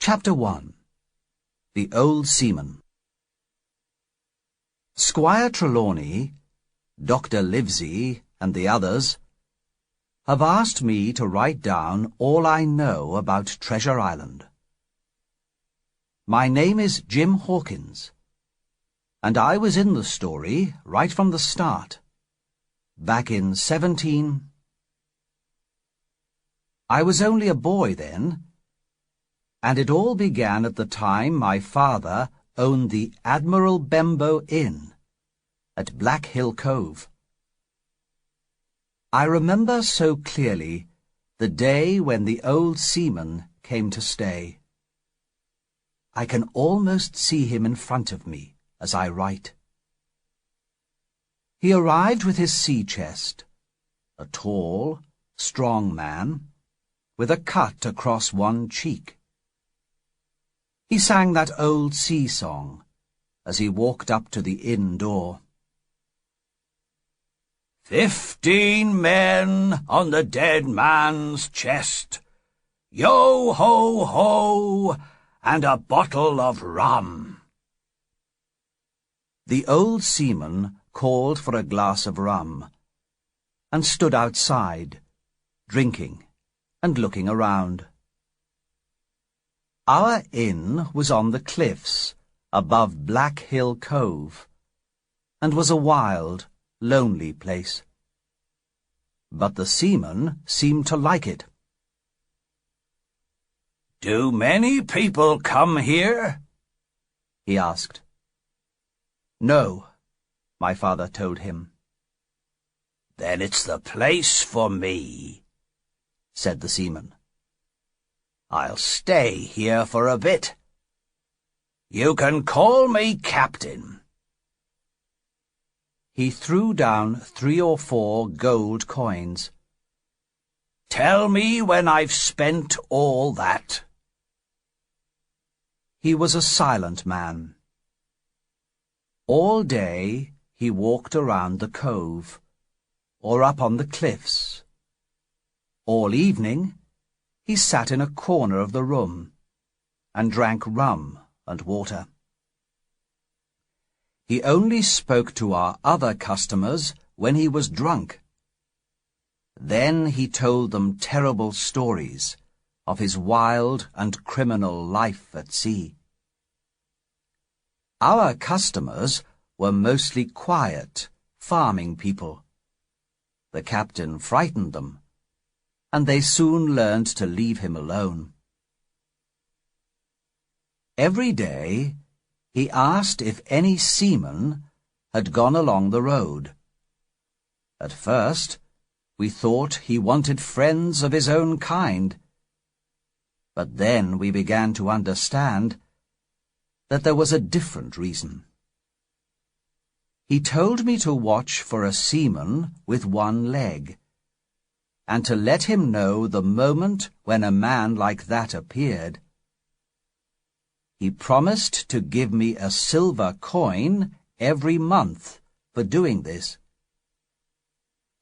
Chapter 1. The Old Seaman. Squire Trelawney, Dr. Livesey, and the others have asked me to write down all I know about Treasure Island. My name is Jim Hawkins, and I was in the story right from the start, back in 17... I was only a boy then, and it all began at the time my father owned the Admiral Benbow Inn at Black Hill Cove. I remember so clearly the day when the old seaman came to stay. I can almost see him in front of me as I write. He arrived with his sea chest, a tall, strong man, with a cut across one cheek. He sang that old sea song as he walked up to the inn door. 15 men on the dead man's chest, yo-ho-ho, and a bottle of rum. The old seaman called for a glass of rum, and stood outside, drinking and looking around. Our inn was on the cliffs above Black Hill Cove, and was a wild, lonely place. But the seaman seemed to like it. "Do many people come here?" he asked. "No," my father told him. "Then it's the place for me," said the seaman. "I'll stay here for a bit. You can call me Captain." He threw down 3 or 4 gold coins. "Tell me when I've spent all that." He was a silent man. All day he walked around the cove, or up on the cliffs. All evening he sat in a corner of the room and drank rum and water. He only spoke to our other customers when he was drunk. Then he told them terrible stories of his wild and criminal life at sea. Our customers were mostly quiet, farming people. The captain frightened them, and they soon learned to leave him alone. Every day he asked if any seaman had gone along the road. At first we thought he wanted friends of his own kind, but then we began to understand that there was a different reason. He told me to watch for a seaman with one leg, and to let him know the moment when a man like that appeared. He promised to give me a silver coin every month for doing this.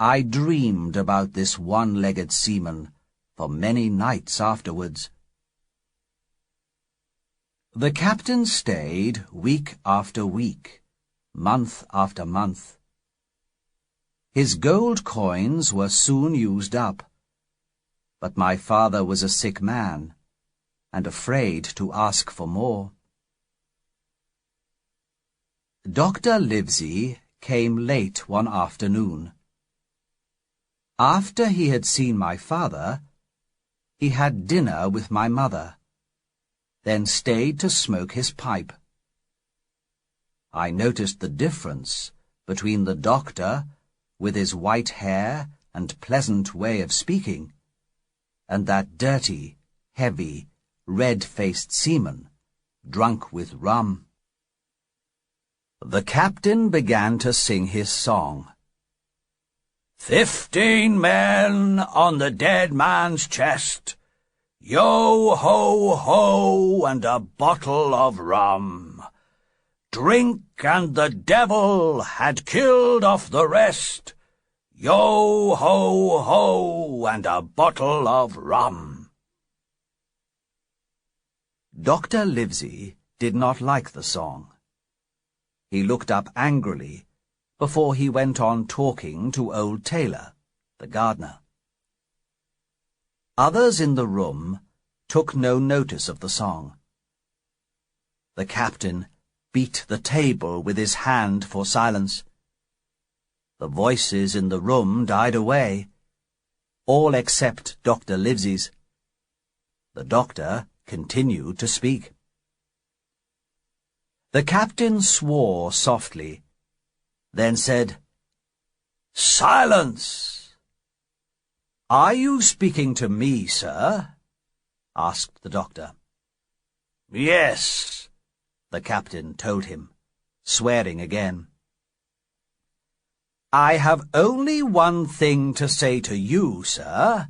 I dreamed about this one-legged seaman for many nights afterwards. The captain stayed week after week, month after month. His gold coins were soon used up, but my father was a sick man, and afraid to ask for more. Dr. Livesey came late one afternoon. After he had seen my father, he had dinner with my mother, then stayed to smoke his pipe. I noticed the difference between the doctor, with his white hair and pleasant way of speaking, and that dirty, heavy, red-faced seaman, drunk with rum. The captain began to sing his song. 15 men on the dead man's chest, yo-ho-ho, and a bottle of rum. Drink and the devil had killed off the rest, yo-ho-ho, and a bottle of rum. Dr. Livesey did not like the song. He looked up angrily before he went on talking to old Taylor, the gardener. Others in the room took no notice of the song. The captain beat the table with his hand for silence. The voices in the room died away, all except Dr. Livesey's. The doctor continued to speak. The captain swore softly, then said, "Silence!" "Are you speaking to me, sir?" asked the doctor. "Yes," the captain told him, swearing again. "I have only one thing to say to you, sir,"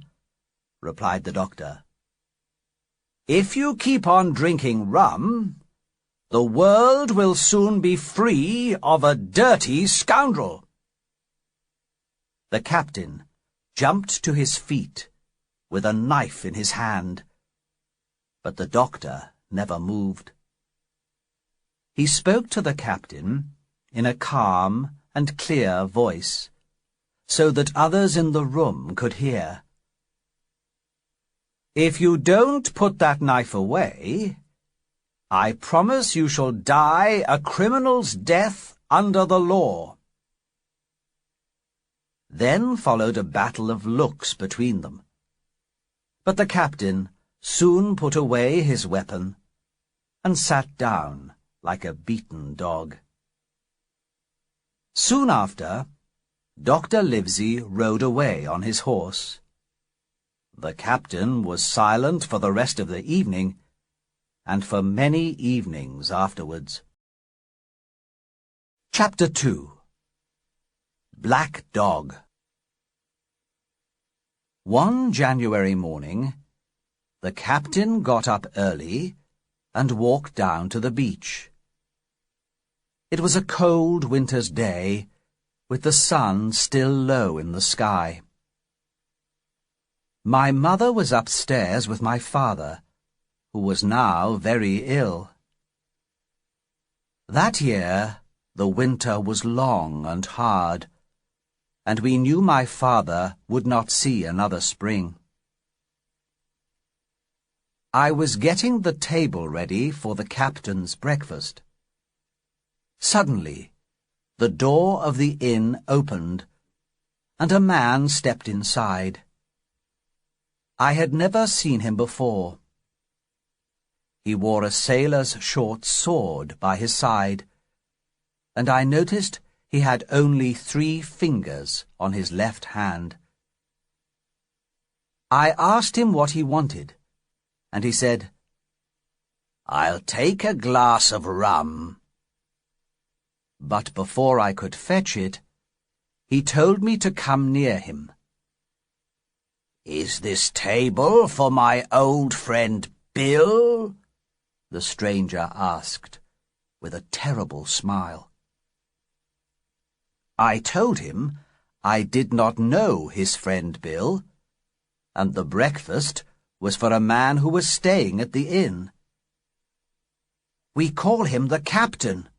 replied the doctor. "If you keep on drinking rum, the world will soon be free of a dirty scoundrel." The captain jumped to his feet with a knife in his hand, but the doctor never moved. He spoke to the captain in a calm and clear voice, so that others in the room could hear. "If you don't put that knife away, I promise you shall die a criminal's death under the law." Then followed a battle of looks between them. But the captain soon put away his weapon and sat down like a beaten dog. Soon after, Dr. Livesey rode away on his horse. The captain was silent for the rest of the evening, and for many evenings afterwards. Chapter 2. Black Dog. One January morning, the captain got up early and walked down to the beach. It was a cold winter's day, with the sun still low in the sky. My mother was upstairs with my father, who was now very ill. That year the winter was long and hard, and we knew my father would not see another spring. I was getting the table ready for the captain's breakfast. Suddenly, the door of the inn opened, and a man stepped inside. I had never seen him before. He wore a sailor's short sword by his side, and I noticed he had only 3 fingers on his left hand. I asked him what he wanted, and he said, "I'll take a glass of rum." But before I could fetch it, he told me to come near him. "Is this table for my old friend Bill?" the stranger asked, with a terrible smile. I told him I did not know his friend Bill, and the breakfast was for a man who was staying at the inn. "We call him the captain,"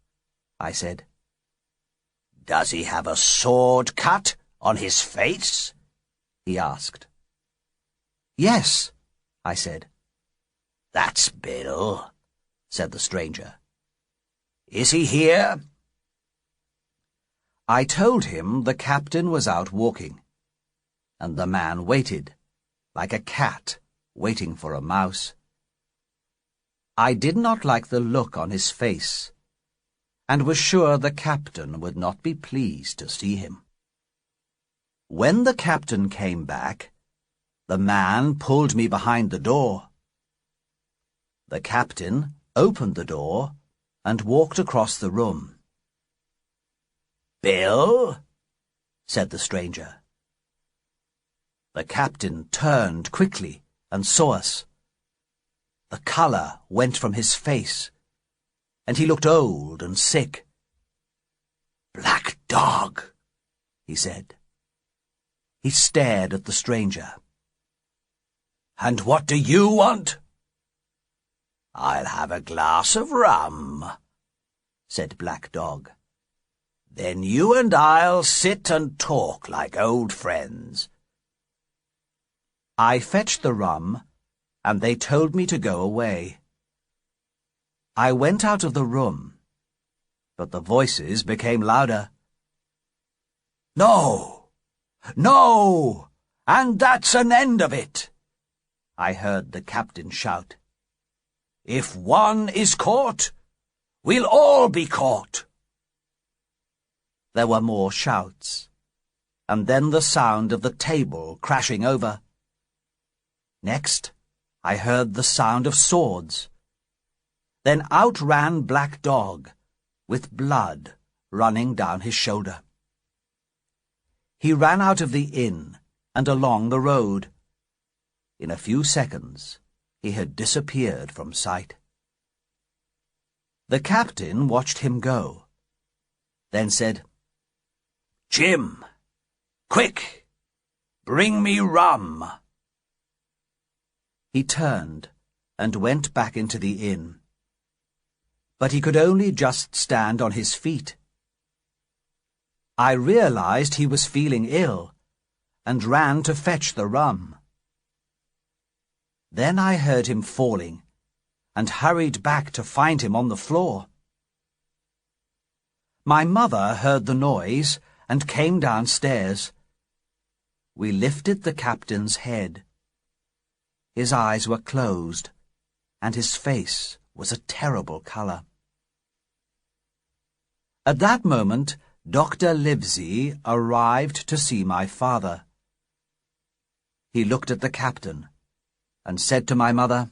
I said. "Does he have a sword cut on his face?" he asked. "Yes," I said. "That's Bill," said the stranger. "Is he here?" I told him the captain was out walking, and the man waited, like a cat waiting for a mouse. I did not like the look on his face, and was sure the captain would not be pleased to see him. When the captain came back, the man pulled me behind the door. The captain opened the door and walked across the room. "Bill?" said the stranger. The captain turned quickly and saw us. The colour went from his face, and he looked old and sick. "Black dog," he said. He stared at the stranger. "And what do you want?" "I'll have a glass of rum," said Black Dog. "Then you and I'll sit and talk like old friends." I fetched the rum, and they told me to go away. I went out of the room, but the voices became louder. "No! No! And that's an end of it!" I heard the captain shout. "If one is caught, we'll all be caught." There were more shouts, and then the sound of the table crashing over. Next, I heard the sound of swords. Then out ran Black Dog, with blood running down his shoulder. He ran out of the inn and along the road. In a few seconds, he had disappeared from sight. The captain watched him go, then said, "Jim, quick, bring me rum." He turned and went back into the inn, but he could only just stand on his feet. I realized he was feeling ill and ran to fetch the rum. Then I heard him falling and hurried back to find him on the floor. My mother heard the noise and came downstairs. We lifted the captain's head. His eyes were closed, and his face was a terrible colour. At that moment, Dr. Livesey arrived to see my father. He looked at the captain and said to my mother,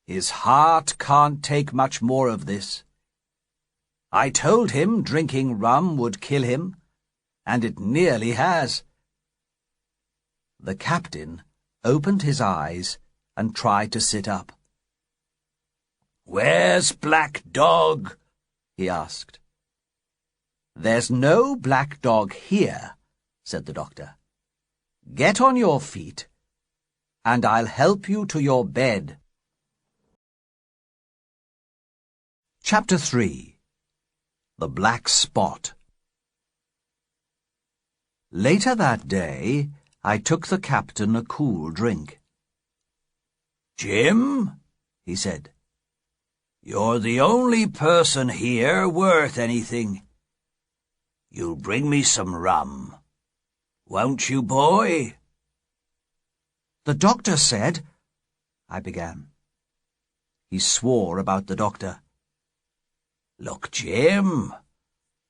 "His heart can't take much more of this. I told him drinking rum would kill him, and it nearly has." The captain opened his eyes and tried to sit up. "Where's Black Dog?" he asked. "There's no Black Dog here," said the doctor. "Get on your feet, and I'll help you to your bed." Chapter 3. The Black Spot. Later that day, I took the captain a cool drink. "Jim," he said, "you're the only person here worth anything. You'll bring me some rum, won't you, boy?" "The doctor said—" I began. He swore about the doctor. "Look, Jim,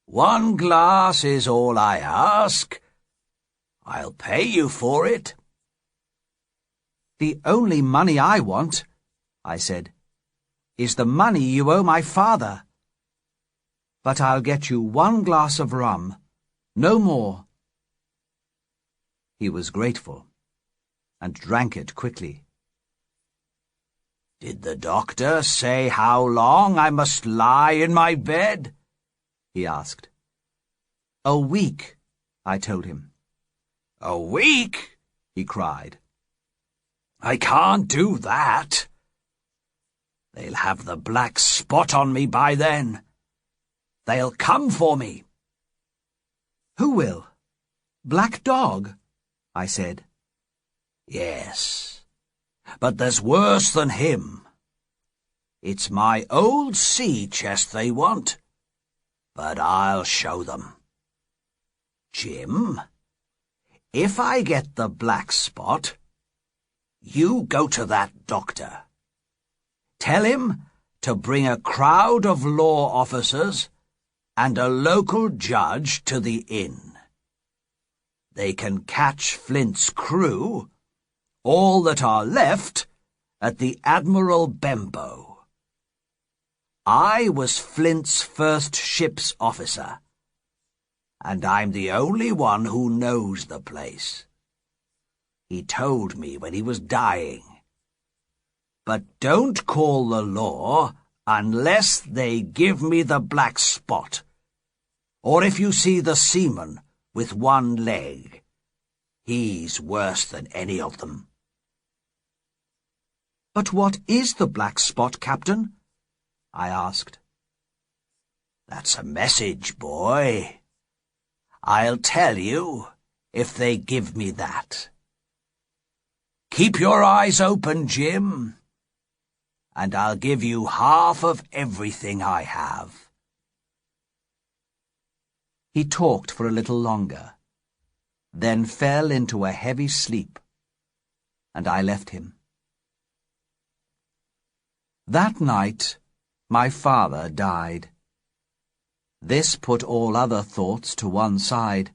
one glass is all I ask. I'll pay you for it." "The only money I want," I said, "is the money you owe my father. But I'll get you one glass of rum, no more." He was grateful, and drank it quickly. "Did the doctor say how long I must lie in my bed?" he asked. "A week," I told him. "A week?" he cried. "I can't do that. They'll have the black spot on me by then. They'll come for me." "Who will? Black Dog?" I said. "Yes, but there's worse than him. It's my old sea chest they want, but I'll show them. Jim, if I get the black spot, you go to that doctor. Tell him to bring a crowd of law officers and a local judge to the inn. They can catch Flint's crew, all that are left, at the Admiral Benbow. I was Flint's first ship's officer, and I'm the only one who knows the place. He told me when he was dying. But don't call the law unless they give me the black spot, or if you see the seaman with one leg. He's worse than any of them." "But what is the black spot, Captain?" I asked. "That's a message, boy. I'll tell you if they give me that. Keep your eyes open, Jim, and I'll give you half of everything I have." He talked for a little longer, then fell into a heavy sleep, and I left him. That night, my father died. This put all other thoughts to one side,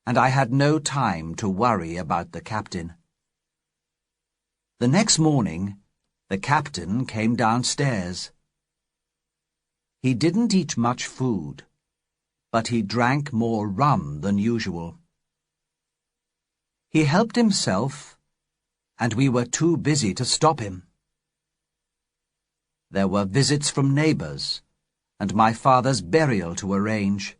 and I had no time to worry about the captain. The next morning, the captain came downstairs. He didn't eat much food, but he drank more rum than usual. He helped himself, and we were too busy to stop him. There were visits from neighbours, and my father's burial to arrange.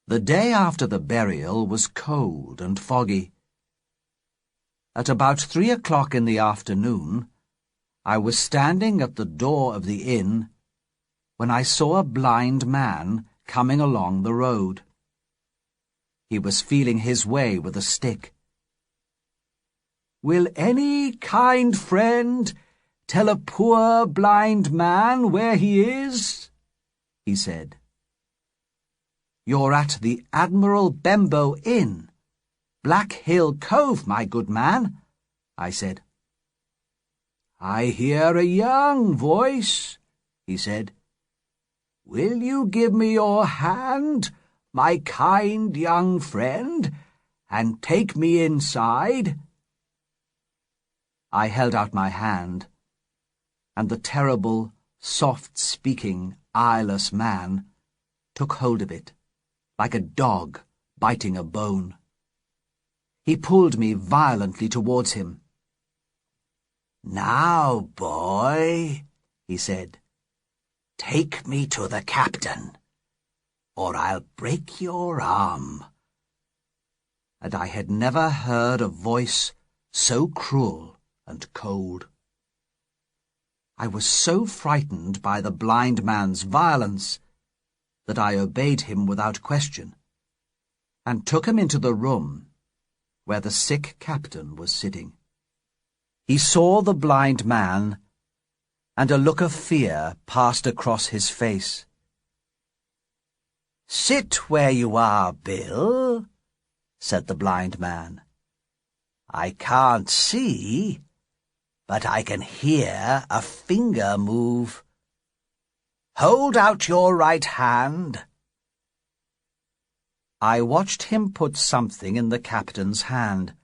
The day after the burial was cold and foggy. At about 3 o'clock in the afternoon, I was standing at the door of the inn when I saw a blind man coming along the road. He was feeling his way with a stick. "Will any kind friend tell a poor blind man where he is?" he said. "You're at the Admiral Benbow Inn, Black Hill Cove, my good man," I said. "I hear a young voice," he said. "Will you give me your hand, my kind young friend, and take me inside?" I held out my hand, and the terrible, soft-speaking, eyeless man took hold of it, like a dog biting a bone. He pulled me violently towards him. "Now, boy," he said, "take me to the captain, or I'll break your arm." And I had never heard a voice so cruel and cold. I was so frightened by the blind man's violence that I obeyed him without question, and took him into the room where the sick captain was sitting. He saw the blind man, and a look of fear passed across his face. "Sit where you are, Bill," said the blind man. "I can't see, but I can hear a finger move. Hold out your right hand." I watched him put something in the captain's hand.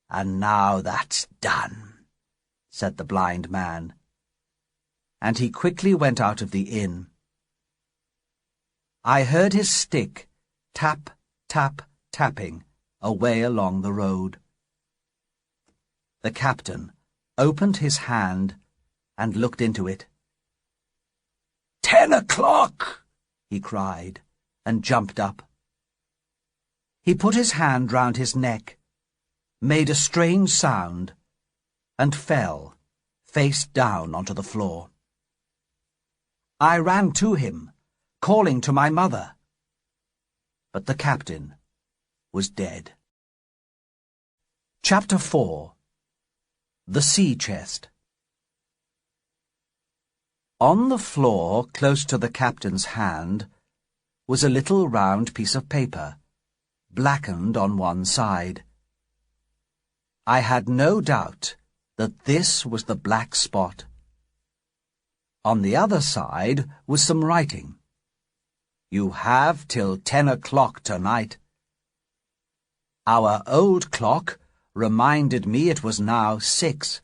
"And now that's done," said the blind man, and he quickly went out of the inn. I heard his stick tap, tap, tapping away along the road. The captain opened his hand and looked into it. "10 o'clock!" he cried, and jumped up. He put his hand round his neck, made a strange sound, and fell, face down onto the floor. I ran to him, calling to my mother, but the captain was dead. Chapter 4. The Sea Chest. On the floor, close to the captain's hand, was a little round piece of paper, blackened on one side. I had no doubt that this was the black spot. On the other side was some writing. "You have till 10 o'clock tonight." Our old clock reminded me it was now 6.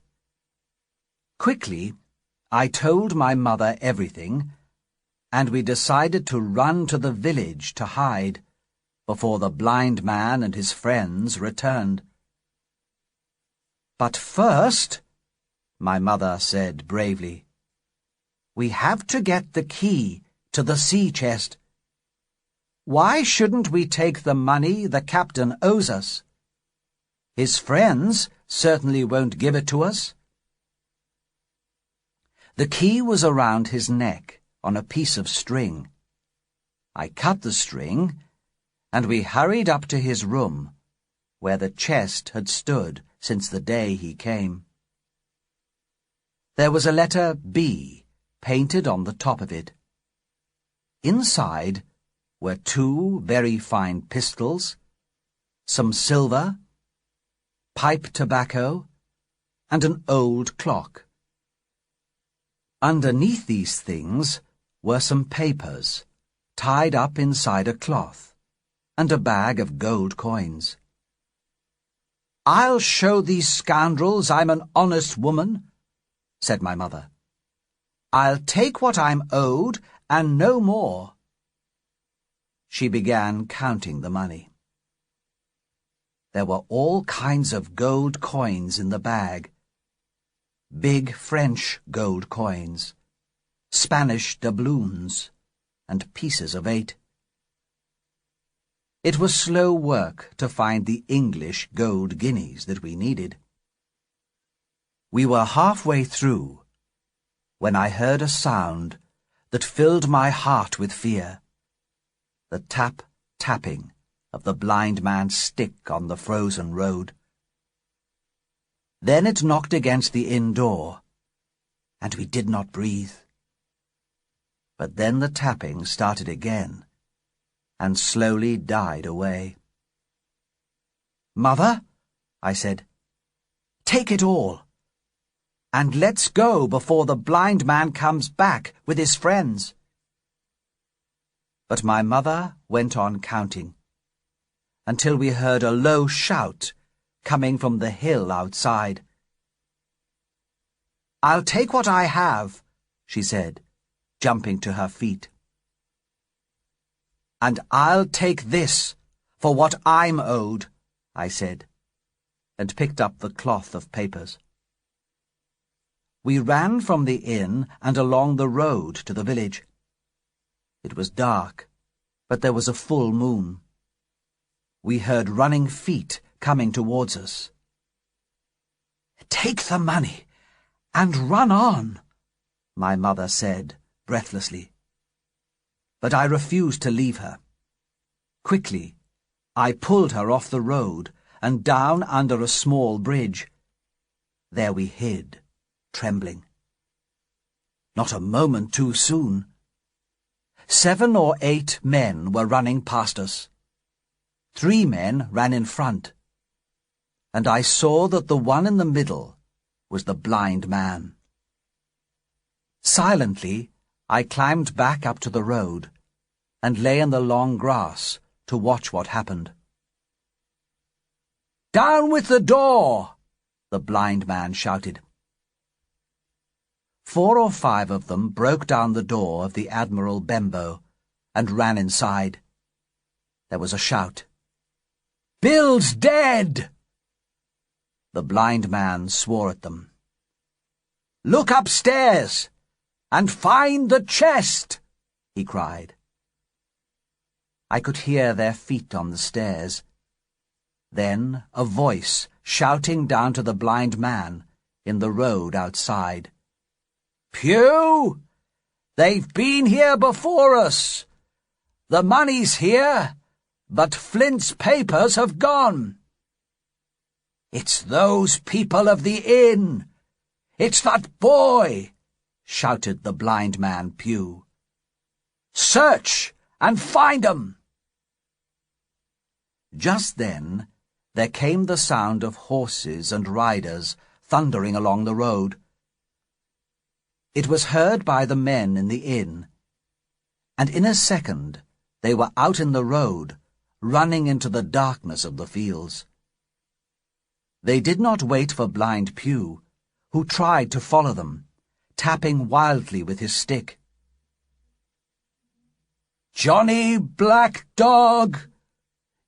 Quickly, I told my mother everything, and we decided to run to the village to hide before the blind man and his friends returned. "But first," my mother said bravely, "we have to get the key to the sea chest. Why shouldn't we take the money the captain owes us? His friends certainly won't give it to us." The key was around his neck on a piece of string. I cut the string, and we hurried up to his room, where the chest had stood since the day he came. There was a letter B painted on the top of it. Inside were 2 very fine pistols, some silver, pipe tobacco, and an old clock. Underneath these things were some papers, tied up inside a cloth, and a bag of gold coins. "I'll show these scoundrels I'm an honest woman," said my mother. "I'll take what I'm owed, and no more." She began counting the money. There were all kinds of gold coins in the bag. Big French gold coins, Spanish doubloons, and pieces of 8. It was slow work to find the English gold guineas that we needed. We were halfway through when I heard a sound that filled my heart with fear. The tap-tapping of the blind man's stick on the frozen road. Then it knocked against the inn door, and we did not breathe. But then the tapping started again, and slowly died away. "Mother," I said, "take it all, and let's go before the blind man comes back with his friends." But my mother went on counting, until we heard a low shout coming from the hill outside. "I'll take what I have," she said, jumping to her feet. "And I'll take this for what I'm owed," I said, and picked up the cloth of papers. We ran from the inn and along the road to the village. It was dark, but there was a full moon. We heard running feet coming towards us. "Take the money and run on," my mother said breathlessly. But I refused to leave her. Quickly, I pulled her off the road and down under a small bridge. There we hid, trembling. Not a moment too soon. 7 or 8 men were running past us. 3 men ran in front, and I saw that the one in the middle was the blind man. Silently, I climbed back up to the road and lay in the long grass to watch what happened. "Down with the door!" the blind man shouted. 4 or 5 of them broke down the door of the Admiral Benbow and ran inside. There was a shout. "Bill's dead!" The blind man swore at them. "Look upstairs and find the chest!" he cried. I could hear their feet on the stairs. Then a voice shouting down to the blind man in the road outside. "Pew! They've been here before us. The money's here, but Flint's papers have gone." "It's those people of the inn! It's that boy!" shouted the blind man Pew. "Search and find 'em!" Just then there came the sound of horses and riders thundering along the road. It was heard by the men in the inn, and in a second they were out in the road, running into the darkness of the fields. They did not wait for blind Pew, who tried to follow them, tapping wildly with his stick. "Johnny Black Dog!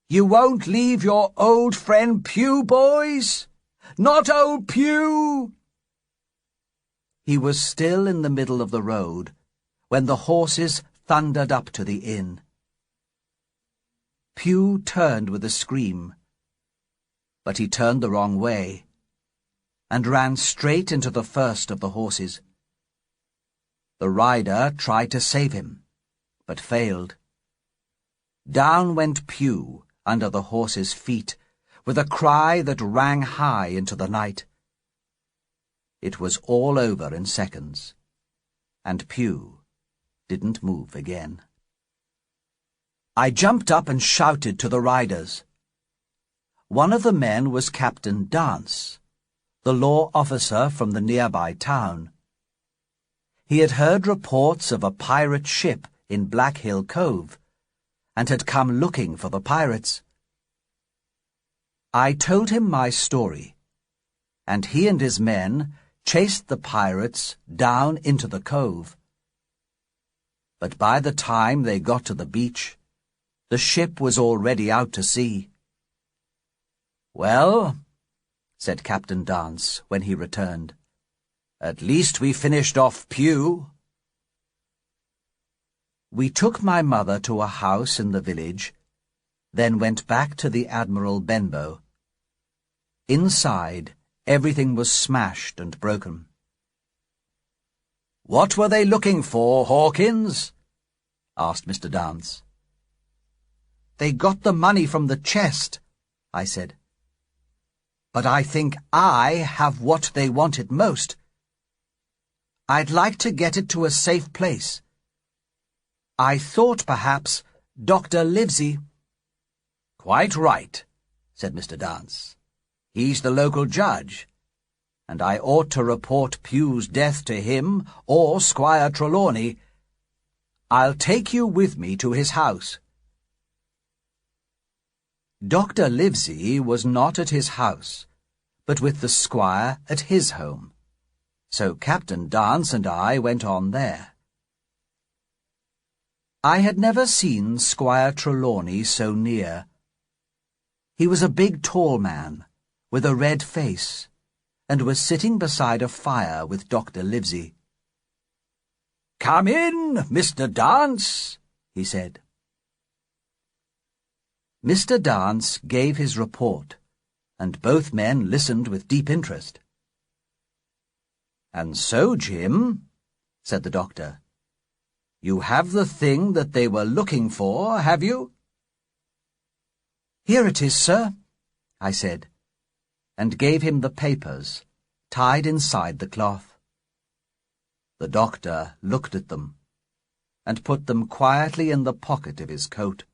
You won't leave your old friend Pew, boys? Not old Pew!" He was still in the middle of the road when the horses thundered up to the inn. Pew turned with a scream, but he turned the wrong way and ran straight into the first of the horses. The rider tried to save him, but failed. Down went Pew under the horse's feet, with a cry that rang high into the night. It was all over in seconds, and Pew didn't move again. I jumped up and shouted to the riders. One of the men was Captain Dance, the law officer from the nearby town. He had heard reports of a pirate ship in Black Hill Cove, and had come looking for the pirates. I told him my story, and he and his men chased the pirates down into the cove. But by the time they got to the beach, the ship was already out to sea. "Well," said Captain Dance when he returned, "at least we finished off Pew." We took my mother to a house in the village, then went back to the Admiral Benbow. Inside, everything was smashed and broken. "What were they looking for, Hawkins?" asked Mr. Dance. "They got the money from the chest," I said. "But I think I have what they wanted most. I'd like to get it to a safe place. I thought perhaps Dr. Livesey—" "Quite right," said Mr. Dance. "He's the local judge, and I ought to report Pew's death to him or Squire Trelawney. I'll take you with me to his house." Dr. Livesey was not at his house, but with the squire at his home, so Captain Dance and I went on there. I had never seen Squire Trelawney so near. He was a big, tall man, with a red face, and was sitting beside a fire with Dr. Livesey. "Come in, Mr. Dance," he said. Mr. Dance gave his report, and both men listened with deep interest. "And so, Jim," said the doctor, "you have the thing that they were looking for, have you?" "Here it is, sir," I said, and gave him the papers, tied inside the cloth. The doctor looked at them, and put them quietly in the pocket of his coat.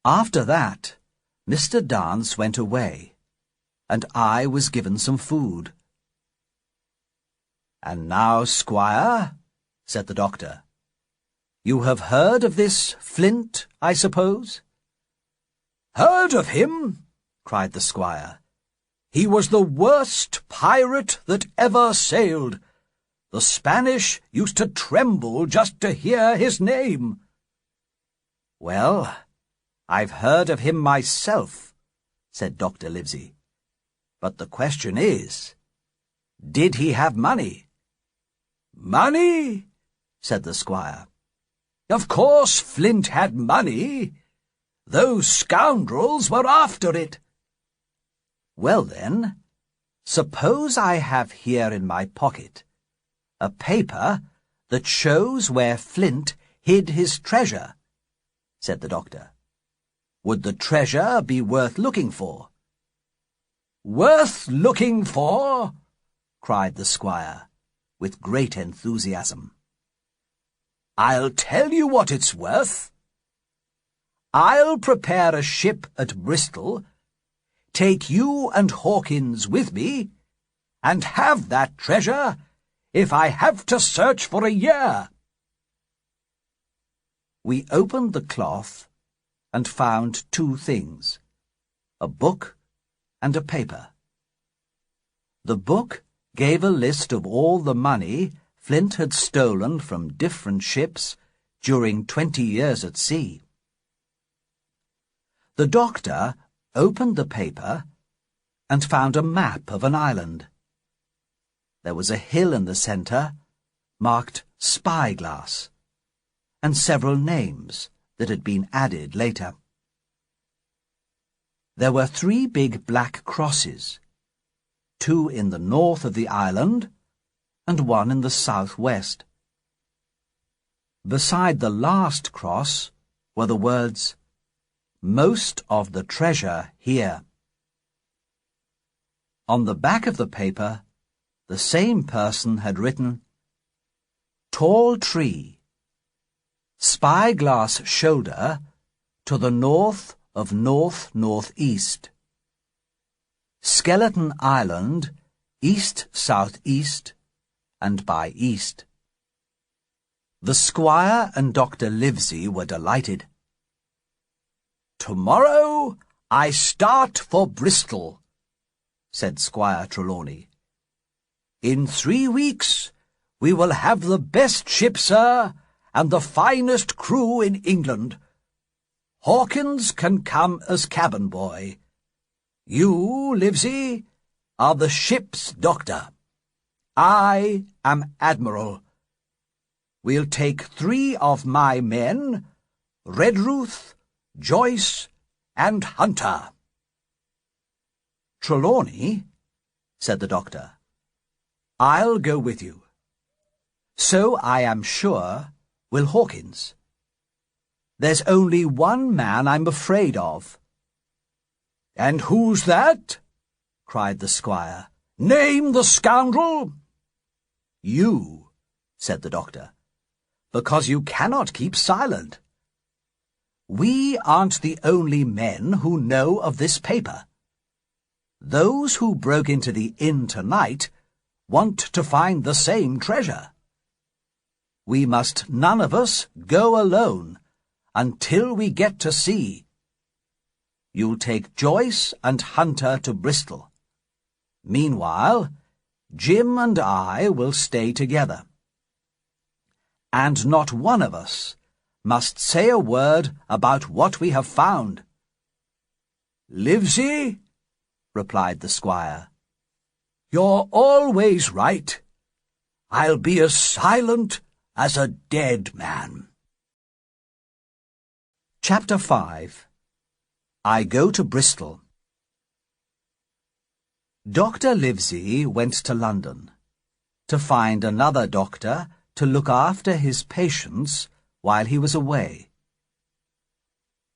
After that, Mr. Dance went away, and I was given some food. "And now, Squire," said the doctor, "you have heard of this Flint, I suppose?" "Heard of him?" cried the squire. "He was the worst pirate that ever sailed. The Spanish used to tremble just to hear his name." "Well, I've heard of him myself," said Dr. Livesey. "But the question is, did he have money?" "Money?" said the squire. "Of course Flint had money. Those scoundrels were after it." "Well then, suppose I have here in my pocket a paper that shows where Flint hid his treasure," said the doctor. "Would the treasure be worth looking for?" "Worth looking for?" cried the squire, with great enthusiasm. "I'll tell you what it's worth. I'll prepare a ship at Bristol, take you and Hawkins with me, and have that treasure if I have to search for a year." We opened the cloth and found two things, a book and a paper. The book gave a list of all the money Flint had stolen from different ships during 20 years at sea. The doctor opened the paper and found a map of an island. There was a hill in the centre, marked Spyglass, and several names that had been added later. There were 3 big black crosses, 2 in the north of the island, and 1 in the southwest. Beside the last cross were the words, "Most of the treasure here." On the back of the paper, the same person had written, "Tall tree, spyglass shoulder to the north of north-northeast. Skeleton Island, east-southeast, and by east." The Squire and Dr. Livesey were delighted. "Tomorrow I start for Bristol," said Squire Trelawney. "In 3 weeks we will have the best ship, sir, and the finest crew in England. Hawkins can come as cabin boy. You, Livesey, are the ship's doctor. I am Admiral. We'll take 3 of my men, Redruth, Joyce, and Hunter." "Trelawney," said the doctor, "I'll go with you. So I am sure will Hawkins. There's only one man I'm afraid of." "And who's that?" cried the squire. "Name the scoundrel." "You," said the doctor, "because you cannot keep silent. We aren't the only men who know of this paper. Those who broke into the inn tonight want to find the same treasure. We must none of us go alone until we get to sea. You'll take Joyce and Hunter to Bristol. Meanwhile, Jim and I will stay together. And not one of us must say a word about what we have found." "Livesey," replied the squire, "you're always right. I'll be as silent as a dead man." Chapter 5. I Go to Bristol. Dr. Livesey went to London to find another doctor to look after his patients while he was away.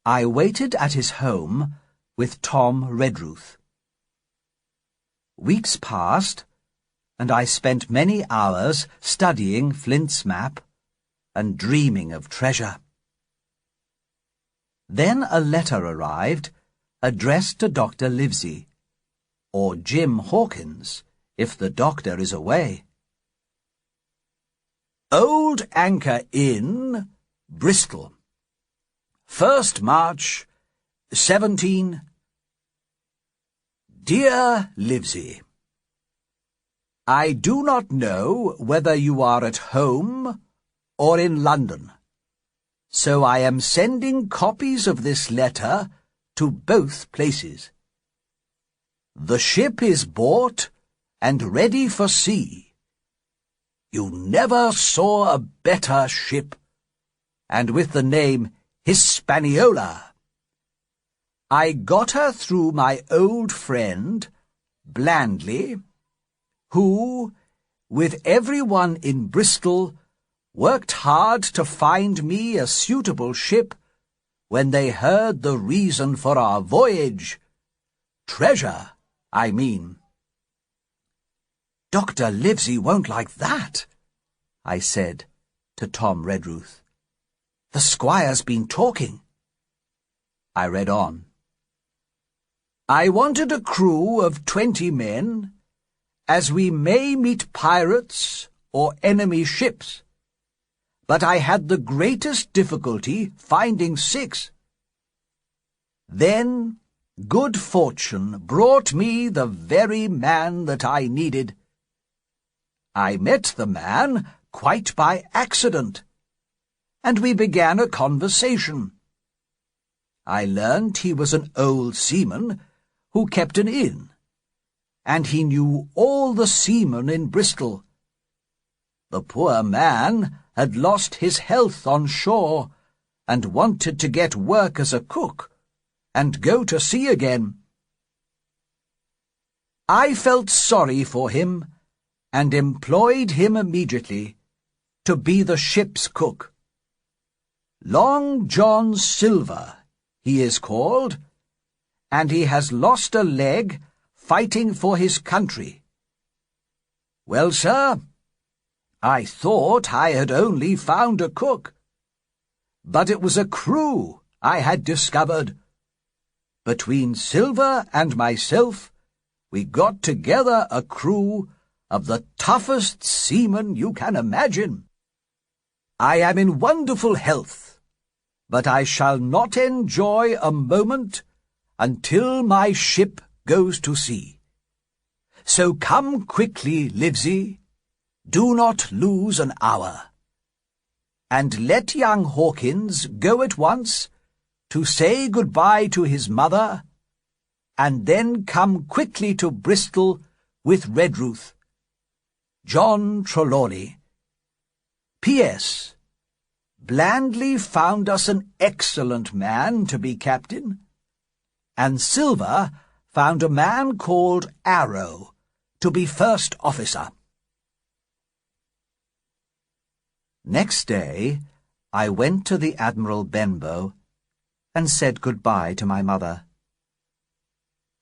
I waited at his home with Tom Redruth. Weeks passed, and I spent many hours studying Flint's map and dreaming of treasure. Then a letter arrived, addressed to Dr. Livesey, or Jim Hawkins, if the doctor is away. "Old Anchor Inn, Bristol. 1st March, 17. Dear Livesey, I do not know whether you are at home or in London, so I am sending copies of this letter to both places. The ship is bought and ready for sea. You never saw a better ship, and with the name Hispaniola. I got her through my old friend, Blandley, who, with everyone in Bristol, worked hard to find me a suitable ship when they heard the reason for our voyage. Treasure, I mean." "Dr. Livesey won't like that," I said to Tom Redruth. "The squire's been talking." I read on. "I wanted a crew of 20 men, as we may meet pirates or enemy ships, but I had the greatest difficulty finding 6. Then good fortune brought me the very man that I needed. I met the man quite by accident, and we began a conversation. I learned he was an old seaman who kept an inn, and he knew all the seamen in Bristol. The poor man had lost his health on shore, and wanted to get work as a cook, and go to sea again. I felt sorry for him and employed him immediately to be the ship's cook. Long John Silver, he is called, and he has lost a leg fighting for his country. Well, sir, I thought I had only found a cook, but it was a crew I had discovered. Between Silver and myself, we got together a crew of the toughest seamen you can imagine. I am in wonderful health, but I shall not enjoy a moment until my ship goes to sea. So come quickly, Livesey, do not lose an hour, and let young Hawkins go at once to say goodbye to his mother, and then come quickly to Bristol with Redruth. John Trelawney. P.S. Blandley found us an excellent man to be captain, and Silver found a man called Arrow to be first officer. Next day, I went to the Admiral Benbow and said goodbye to my mother.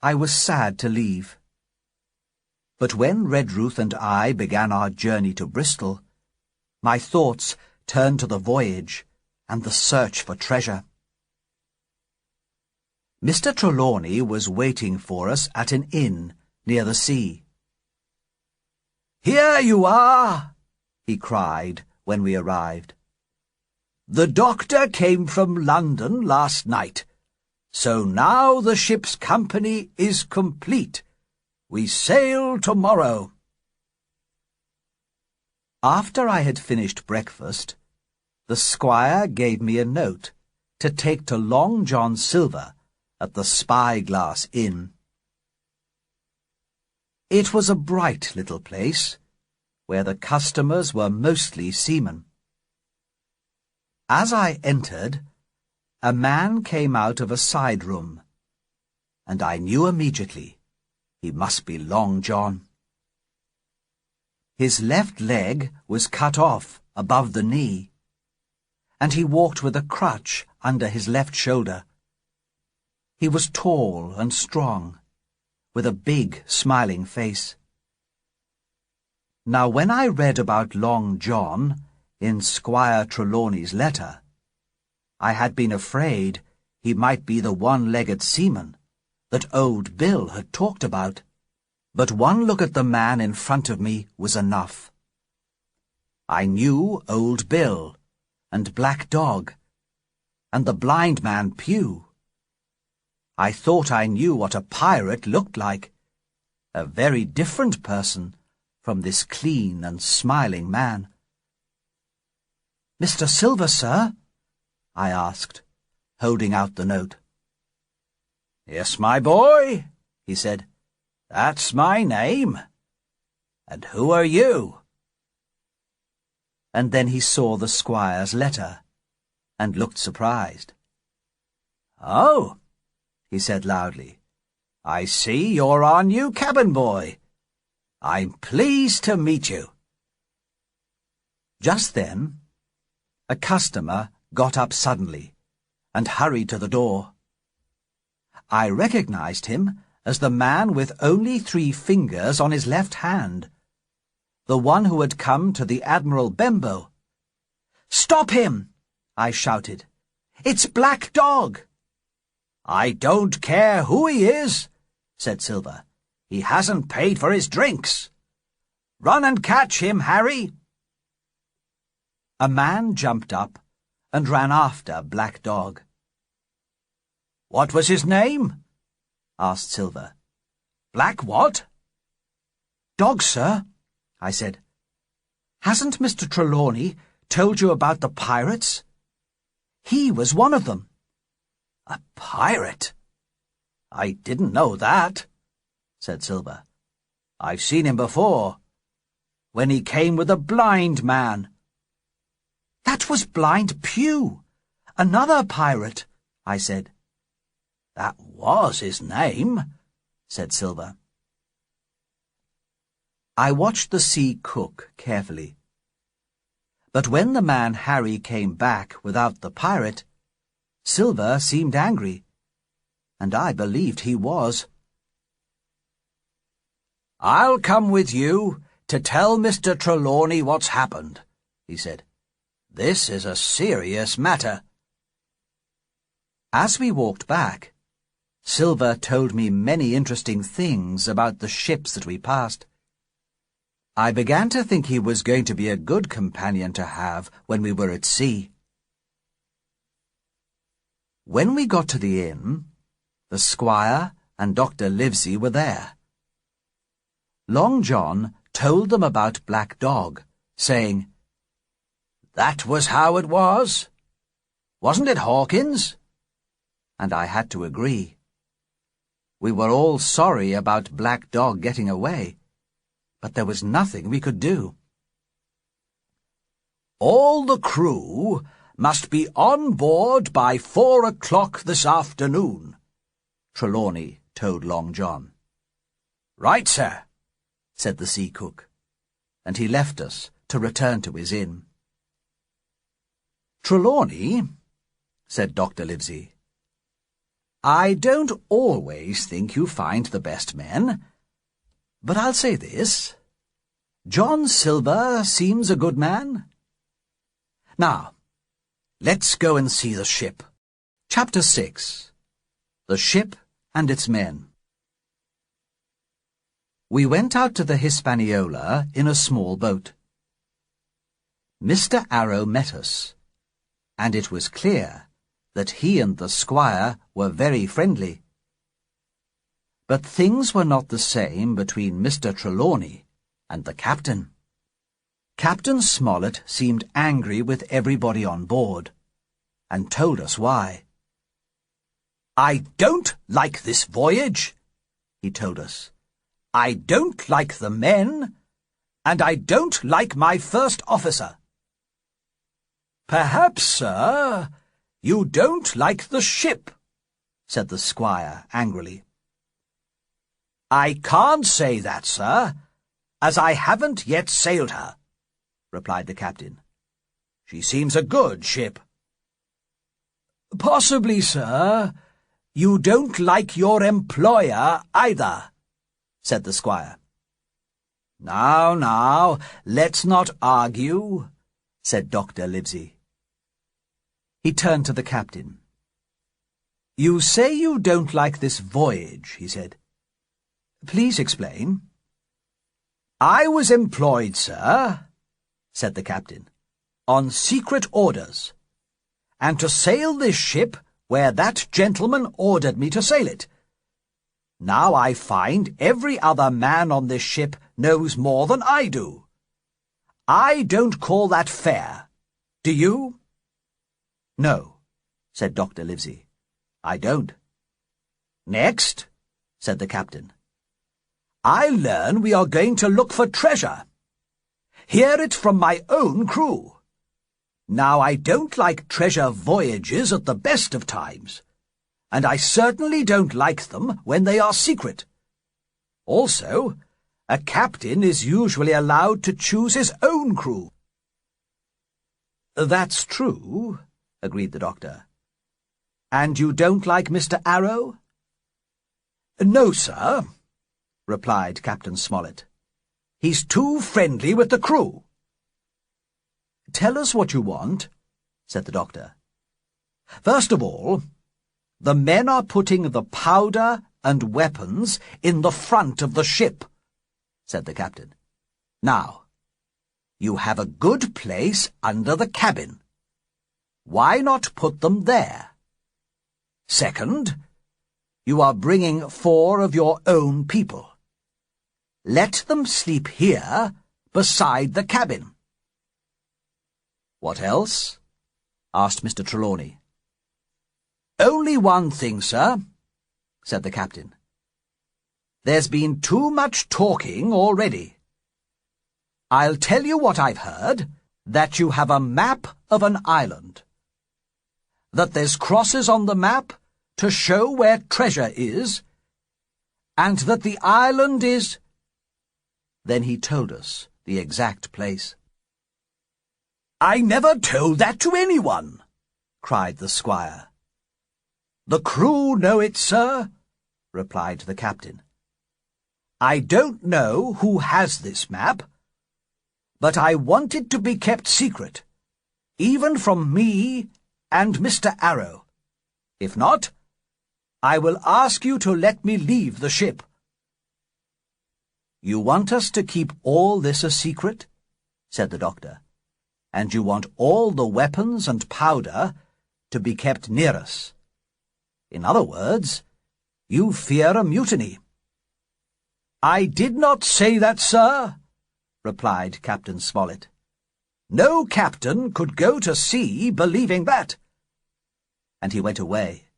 I was sad to leave. But when Redruth and I began our journey to Bristol, my thoughts turned to the voyage and the search for treasure. Mr. Trelawney was waiting for us at an inn near the sea. "Here you are!" he cried when we arrived. "The doctor came from London last night, so now the ship's company is complete. We sail tomorrow." After I had finished breakfast, the squire gave me a note to take to Long John Silver at the Spyglass Inn. It was a bright little place, where the customers were mostly seamen. As I entered, a man came out of a side room, and I knew immediately he must be Long John. His left leg was cut off above the knee, and he walked with a crutch under his left shoulder. He was tall and strong, with a big, smiling face. Now, when I read about Long John in Squire Trelawney's letter, I had been afraid he might be the one-legged seaman that Old Bill had talked about. But one look at the man in front of me was enough. I knew Old Bill, and Black Dog, and the blind man Pew. I thought I knew what a pirate looked like, a very different person from this clean and smiling man. "Mr. Silver, sir?" I asked, holding out the note. "Yes, my boy," he said. "That's my name. And who are you?" And then he saw the squire's letter, and looked surprised. "Oh," he said loudly, "I see you're our new cabin boy. I'm pleased to meet you." Just then, a customer got up suddenly and hurried to the door. I recognized him as the man with only 3 fingers on his left hand, the one who had come to the Admiral Benbow. "Stop him!" I shouted. "It's Black Dog!" "I don't care who he is," said Silver. "He hasn't paid for his drinks. Run and catch him, Harry." A man jumped up and ran after Black Dog. "What was his name?" asked Silver. "Black what?" "Dog, sir," I said. "Hasn't Mr. Trelawney told you about the pirates? He was one of them." "A pirate? I didn't know that," said Silver. "I've seen him before, when he came with a blind man." "That was Blind Pew, another pirate," I said. "That was his name," said Silver. I watched the sea cook carefully. But when the man Harry came back without the pirate, Silver seemed angry, and I believed he was. "I'll come with you to tell Mr. Trelawney what's happened," he said. "This is a serious matter." As we walked back, Silver told me many interesting things about the ships that we passed. I began to think he was going to be a good companion to have when we were at sea. When we got to the inn, the squire and Dr. Livesey were there. Long John told them about Black Dog, saying, "That was how it was. Wasn't it, Hawkins?" And I had to agree. We were all sorry about Black Dog getting away, but there was nothing we could do. "All the crew must be on board by 4 o'clock this afternoon," Trelawney told Long John. "Right, sir," said the sea cook, and he left us to return to his inn. "Trelawney," said Dr. Livesey, "I don't always think you find the best men, but I'll say this. John Silver seems a good man. Now, let's go and see the ship." Chapter 6. The Ship and Its Men. We went out to the Hispaniola in a small boat. Mr. Arrow met us, and it was clear that he and the squire were very friendly. But things were not the same between Mr. Trelawney and the captain. Captain Smollett seemed angry with everybody on board, and told us why. "I don't like this voyage," he told us. "I don't like the men, and I don't like my first officer." "Perhaps, sir, you don't like the ship," said the squire angrily. "I can't say that, sir, as I haven't yet sailed her," replied the captain. "She seems a good ship." "Possibly, sir, you don't like your employer either," said the squire. Now, let's not argue," said Dr. Livesey. He turned to the captain. "You say you don't like this voyage," he said. "Please explain." "I was employed, sir," said the captain, "on secret orders, and to sail this ship where that gentleman ordered me to sail it. Now I find every other man on this ship knows more than I do. I don't call that fair. Do you?" "No," said Dr. Livesey. "I don't." "Next," said the captain, "I learn we are going to look for treasure. Hear it from my own crew. Now I don't like treasure voyages at the best of times, and I certainly don't like them when they are secret. Also, a captain is usually allowed to choose his own crew." "That's true," agreed the doctor. "And you don't like Mr. Arrow?" "No, sir," replied Captain Smollett. "He's too friendly with the crew." "Tell us what you want," said the doctor. "First of all, the men are putting the powder and weapons in the front of the ship," said the captain. "Now, you have a good place under the cabin. Why not put them there? Second, you are bringing 4 of your own people. Let them sleep here beside the cabin." "What else?" asked Mr. Trelawney. "Only one thing, sir," said the captain. "There's been too much talking already. I'll tell you what I've heard, that you have a map of an island. That there's crosses on the map to show where treasure is, and that the island is—" Then he told us the exact place. "I never told that to anyone," cried the squire. "The crew know it, sir," replied the captain. "I don't know who has this map, but I want it to be kept secret, even from me and Mr. Arrow. If not, I will ask you to let me leave the ship." "You want us to keep all this a secret?" said the doctor. "And you want all the weapons and powder to be kept near us. In other words, you fear a mutiny." "I did not say that, sir," replied Captain Smollett. "No captain could go to sea believing that." And he went away.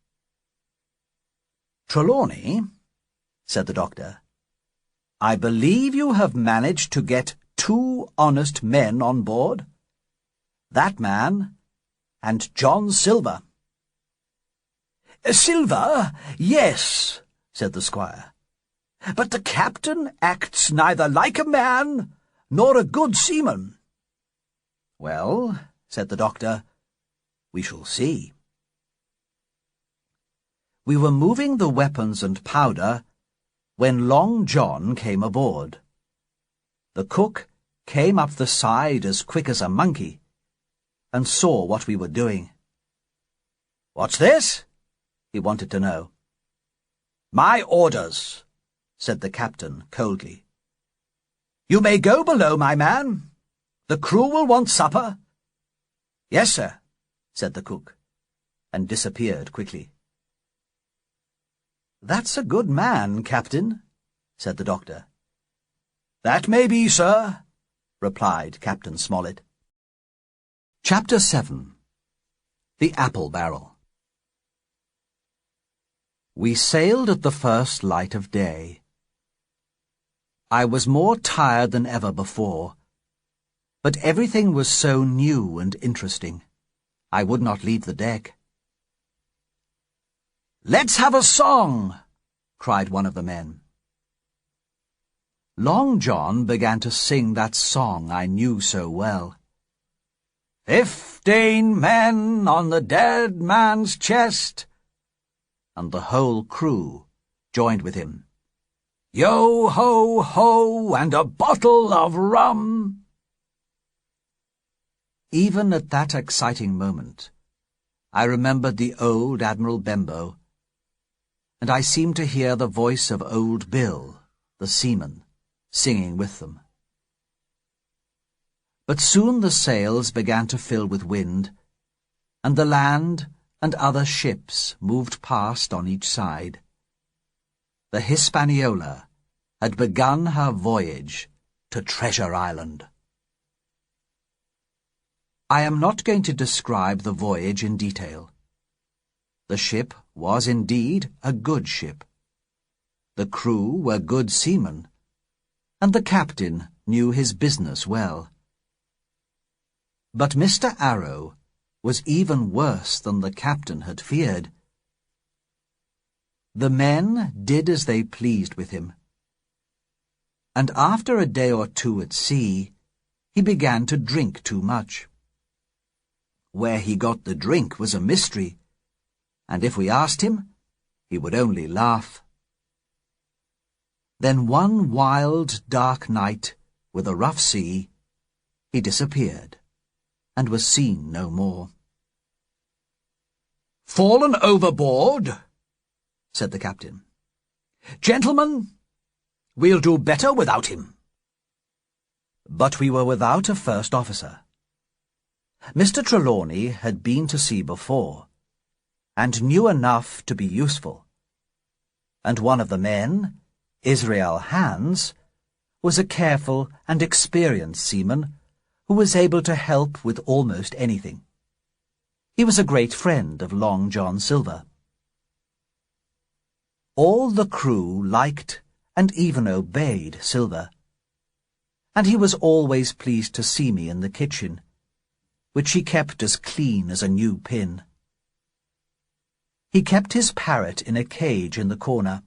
"Trelawney," said the doctor, "I believe you have managed to get 2 honest men on board. That man and John Silver." "Silver, yes," said the squire. "But the captain acts neither like a man nor a good seaman." "Well," said the doctor, "we shall see." We were moving the weapons and powder when Long John came aboard. The cook came up the side as quick as a monkey and saw what we were doing. "What's this?" he wanted to know. "My orders," said the captain coldly. "You may go below, my man. The crew will want supper." "Yes, sir," said the cook, and disappeared quickly. "That's a good man, Captain," said the doctor. "That may be, sir," replied Captain Smollett. Chapter 7. The Apple Barrel. We sailed at the first light of day. I was more tired than ever before, but everything was so new and interesting, I would not leave the deck. "Let's have a song!" cried one of the men. Long John began to sing that song I knew so well. 15 men on the dead man's chest. And the whole crew joined with him. Yo ho ho and a bottle of rum. Even at that exciting moment, I remembered the old Admiral Benbow, and I seemed to hear the voice of old Bill, the seaman, singing with them. But soon the sails began to fill with wind, and the land and other ships moved past on each side. The Hispaniola had begun her voyage to Treasure Island. I am not going to describe the voyage in detail. The ship was indeed a good ship. The crew were good seamen, and the captain knew his business well. But Mr. Arrow was even worse than the captain had feared. The men did as they pleased with him, and after a day or two at sea, he began to drink too much. Where he got the drink was a mystery, and if we asked him, he would only laugh. Then one wild, dark night, with a rough sea, he disappeared, and was seen no more. "Fallen overboard," said the captain. "Gentlemen, we'll do better without him." But we were without a first officer. Mr. Trelawney had been to sea before, and knew enough to be useful, and one of the men, Israel Hands, was a careful and experienced seaman who was able to help with almost anything. He was a great friend of Long John Silver. All the crew liked and even obeyed Silver, and he was always pleased to see me in the kitchen, which he kept as clean as a new pin. He kept his parrot in a cage in the corner.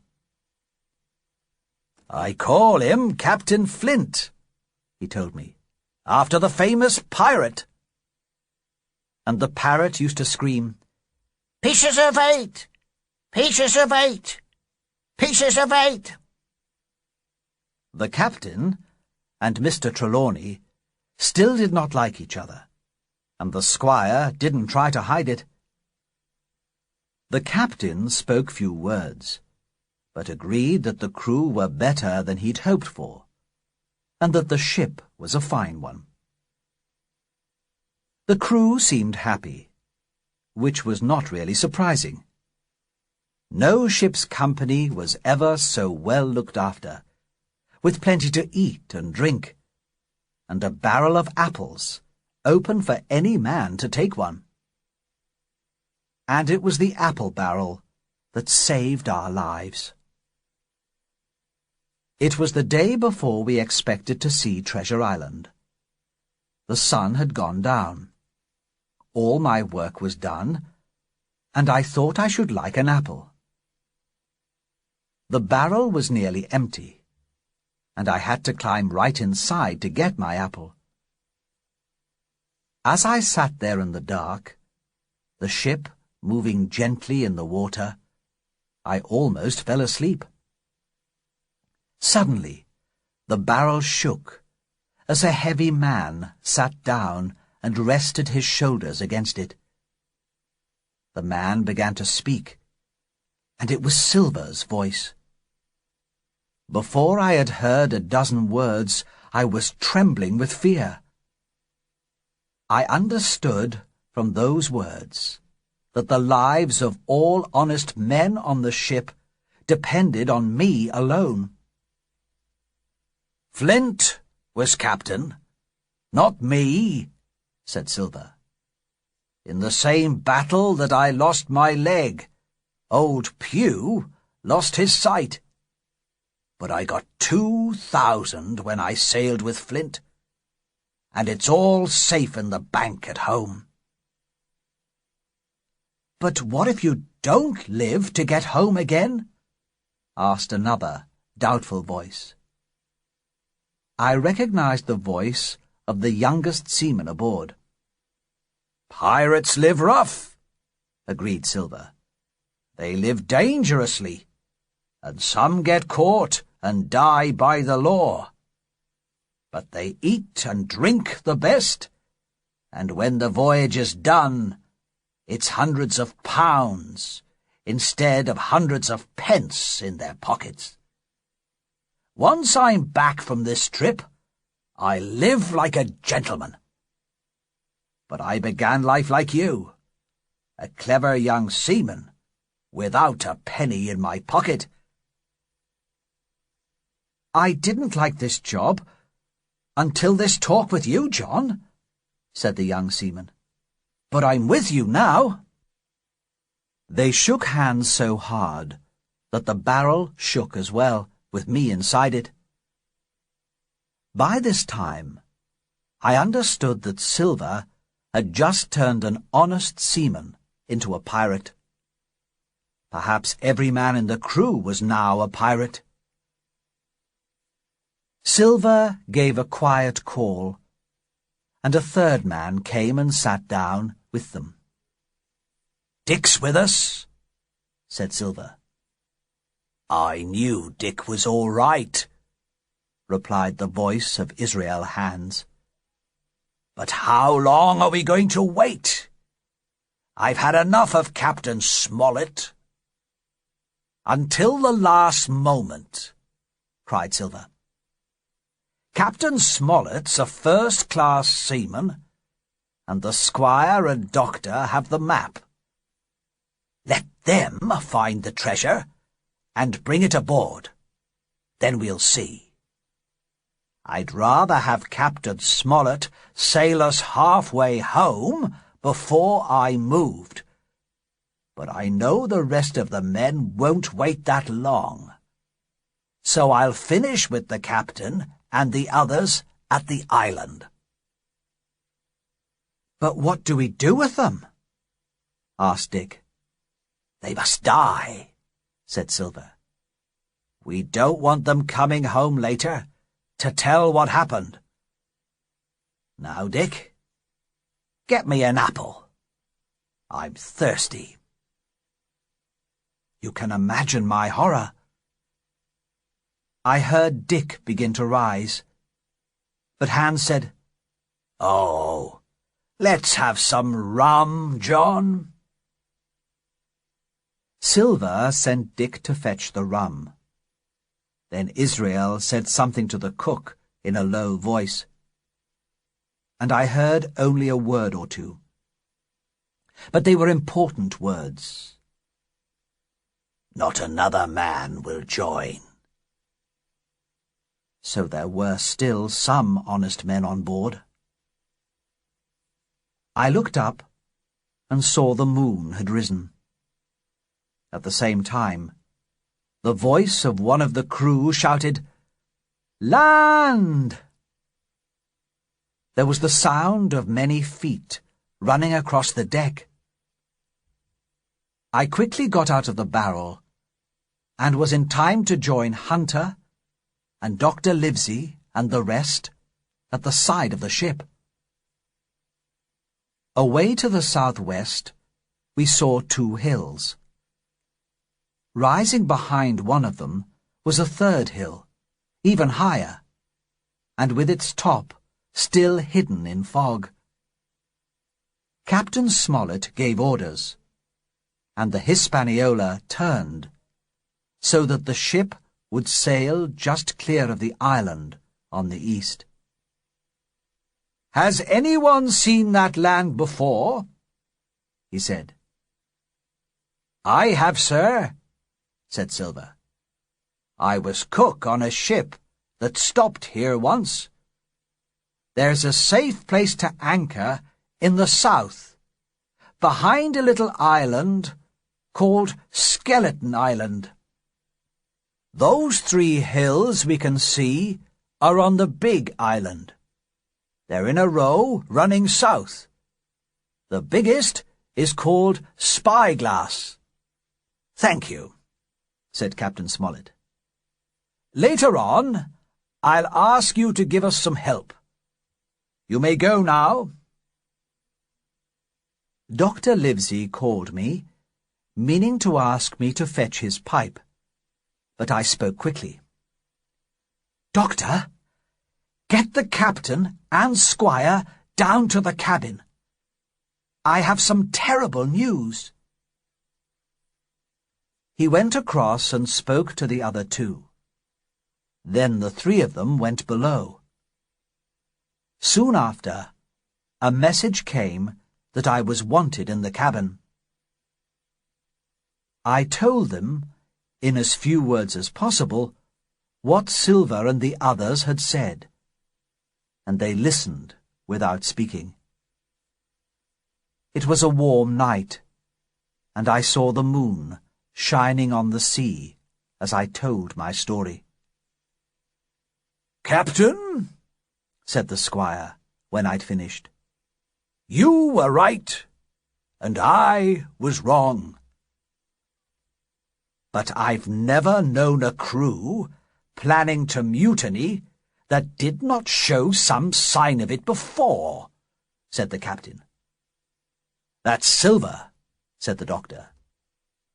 I call him Captain Flint, he told me, after the famous pirate. And the parrot used to scream, "Pieces of 8! Pieces of 8! Pieces of 8! The captain and Mr. Trelawney still did not like each other, and the squire didn't try to hide it. The captain spoke few words, but agreed that the crew were better than he'd hoped for, and that the ship was a fine one. The crew seemed happy, which was not really surprising. No ship's company was ever so well looked after, with plenty to eat and drink, and a barrel of apples open for any man to take one. And it was the apple barrel that saved our lives. It was the day before we expected to see Treasure Island. The sun had gone down. All my work was done, and I thought I should like an apple. The barrel was nearly empty, and I had to climb right inside to get my apple. As I sat there in the dark, the ship moving gently in the water, I almost fell asleep. Suddenly, the barrel shook, as a heavy man sat down and rested his shoulders against it. The man began to speak, and it was Silver's voice. Before I had heard a dozen words, I was trembling with fear. I understood from those words that the lives of all honest men on the ship depended on me alone. "Flint was captain, not me," said Silver. "In the same battle that I lost my leg, old Pew lost his sight. But I got 2,000 when I sailed with Flint, and it's all safe in the bank at home." "But what if you don't live to get home again?" asked another doubtful voice. I recognized the voice of the youngest seaman aboard. "Pirates live rough," agreed Silver. "They live dangerously, and some get caught and die by the law. But they eat and drink the best, and when the voyage is done, it's hundreds of pounds instead of hundreds of pence in their pockets. Once I'm back from this trip, I live like a gentleman. But I began life like you, a clever young seaman, without a penny in my pocket." "I didn't like this job until this talk with you, John," said the young seaman. "But I'm with you now." They shook hands so hard that the barrel shook as well, with me inside it. By this time, I understood that Silver had just turned an honest seaman into a pirate. Perhaps every man in the crew was now a pirate. Silver gave a quiet call, and a third man came and sat down with them. "Dick's with us," said Silver. "I knew Dick was all right," replied the voice of Israel Hands. "But how long are we going to wait? I've had enough of Captain Smollett." "Until the last moment," cried Silver. "Captain Smollett's a first-class seaman, and the squire and doctor have the map. Let them find the treasure and bring it aboard. Then we'll see. I'd rather have Captain Smollett sail us halfway home before I moved. But I know the rest of the men won't wait that long. So I'll finish with the captain and the others at the island." "But what do we do with them?" asked Dick. "They must die," said Silver. We don't want them coming home later to tell what happened. Now, Dick, get me an apple. I'm thirsty." You can imagine my horror. I heard Dick begin to rise, but Hans said, "Oh, let's have some rum, John." Silver sent Dick to fetch the rum. Then Israel said something to the cook in a low voice, and I heard only a word or two. But they were important words. "Not another man will join." So there were still some honest men on board. I looked up and saw the moon had risen. At the same time, the voice of one of the crew shouted, "Land!" There was the sound of many feet running across the deck. I quickly got out of the barrel and was in time to join Hunter and Dr. Livesey and the rest at the side of the ship. Away to the southwest, we saw 2 hills. Rising behind one of them was a third hill, even higher, and with its top still hidden in fog. Captain Smollett gave orders, and the Hispaniola turned, so that the ship would sail just clear of the island on the east. "Has anyone seen that land before?" he said. "I have, sir," said Silver. "I was cook on a ship that stopped here once. There's a safe place to anchor in the south, behind a little island called Skeleton Island. Those 3 hills we can see are on the big island. They're in a row running south. The biggest is called Spyglass." "Thank you," said Captain Smollett. "Later on, I'll ask you to give us some help. You may go now." Dr. Livesey called me, meaning to ask me to fetch his pipe, but I spoke quickly. "Doctor, get the captain and Squire down to the cabin. I have some terrible news." He went across and spoke to the other 2. Then the 3 of them went below. Soon after, a message came that I was wanted in the cabin. I told them, in as few words as possible, what Silver and the others had said, and they listened without speaking. It was a warm night, and I saw the moon shining on the sea as I told my story. "Captain," said the squire, when I'd finished, "you were right, and I was wrong. But I've never known a crew planning to mutiny that did not show some sign of it before," said the captain. "That's Silver," said the doctor.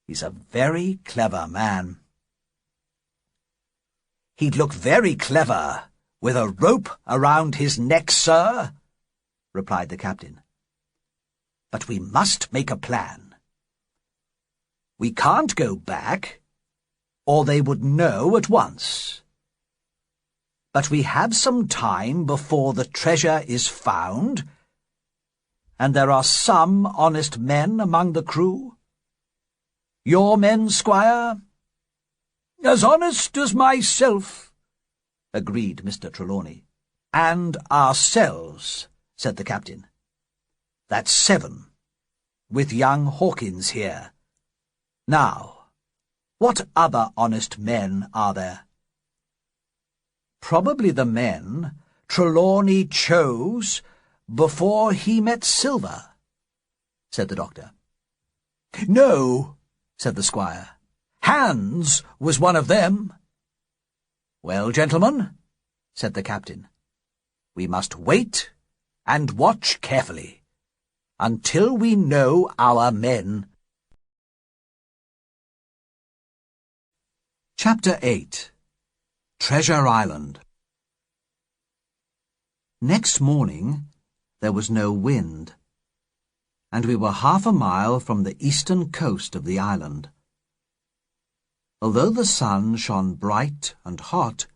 "He's a very clever man." "He'd look very clever with a rope around his neck, sir," replied the captain. "But we must make a plan. We can't go back, or they would know at once. But we have some time before the treasure is found, and there are some honest men among the crew. Your men, Squire?" "As honest as myself," agreed Mr. Trelawney. "And ourselves," said the captain. "That's 7, with young Hawkins here. Now, what other honest men are there?" "Probably the men Trelawney chose before he met Silver," said the doctor. "No," said the squire. "Hans was one of them. "Well, gentlemen," said the captain, "we must wait and watch carefully until we know our men." Chapter 8 Treasure Island. Next morning there was no wind, and we were half a mile from the eastern coast of the island. Although the sun shone bright and hot,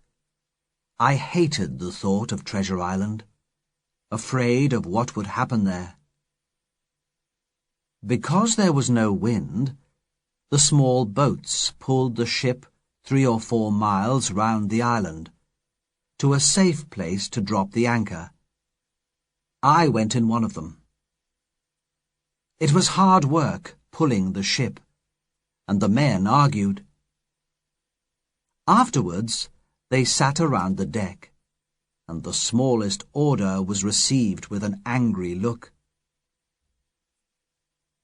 I hated the thought of Treasure Island, afraid of what would happen there. Because there was no wind, the small boats pulled the ship 3 or 4 miles round the island, to a safe place to drop the anchor. I went in one of them. It was hard work pulling the ship, and the men argued. Afterwards, they sat around the deck, and the smallest order was received with an angry look.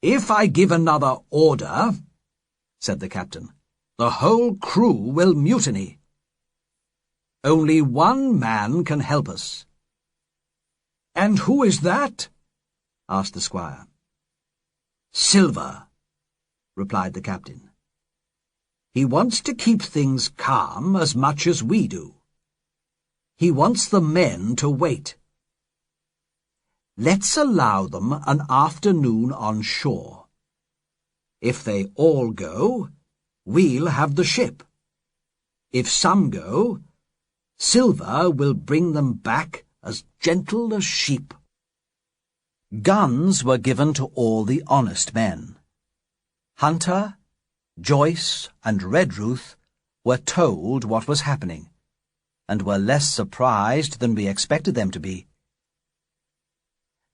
"If I give another order," said the captain, "the whole crew will mutiny. Only one man can help us." "And who is that?" asked the squire. "Silver," replied the captain. "He wants to keep things calm as much as we do. He wants the men to wait. Let's allow them an afternoon on shore. If they all go, we'll have the ship. If some go, Silver will bring them back as gentle as sheep." Guns were given to all the honest men. Hunter, Joyce, and Redruth were told what was happening, and were less surprised than we expected them to be.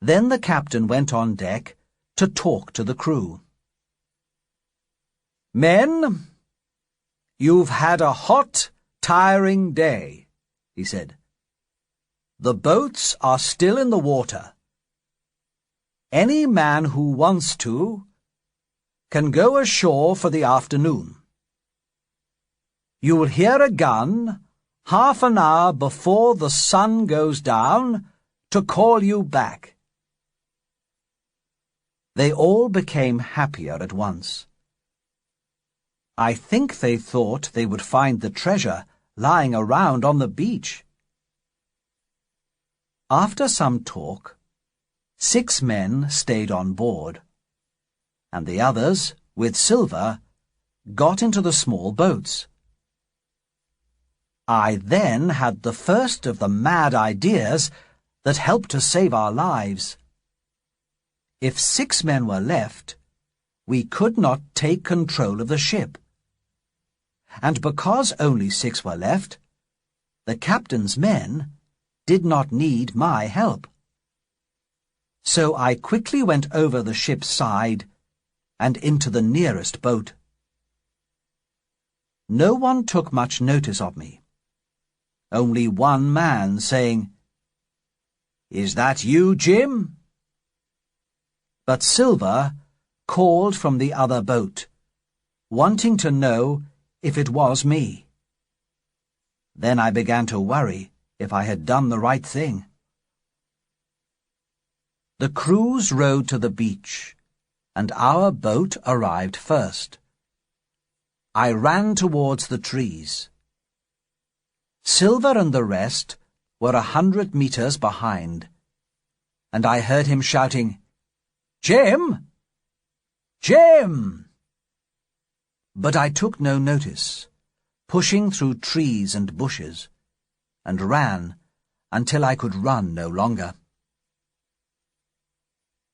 Then the captain went on deck to talk to the crew. "Men, you've had a hot, tiring day," he said. "The boats are still in the water. Any man who wants to can go ashore for the afternoon. You'll hear a gun half an hour before the sun goes down to call you back." They all became happier at once. I think they thought they would find the treasure lying around on the beach. After some talk, 6 men stayed on board, and the others, with Silver, got into the small boats. I then had the first of the mad ideas that helped to save our lives. If 6 men were left, we could not take control of the ship. And because only 6 were left, the captain's men did not need my help. So I quickly went over the ship's side and into the nearest boat. No one took much notice of me. Only one man saying, "Is that you, Jim?" But Silver called from the other boat, wanting to know if it was me. Then I began to worry if I had done the right thing. The crews rowed to the beach, and our boat arrived first. I ran towards the trees. Silver and the rest were 100 meters behind, and I heard him shouting, "Jim! Jim!" But I took no notice, pushing through trees and bushes, and ran until I could run no longer.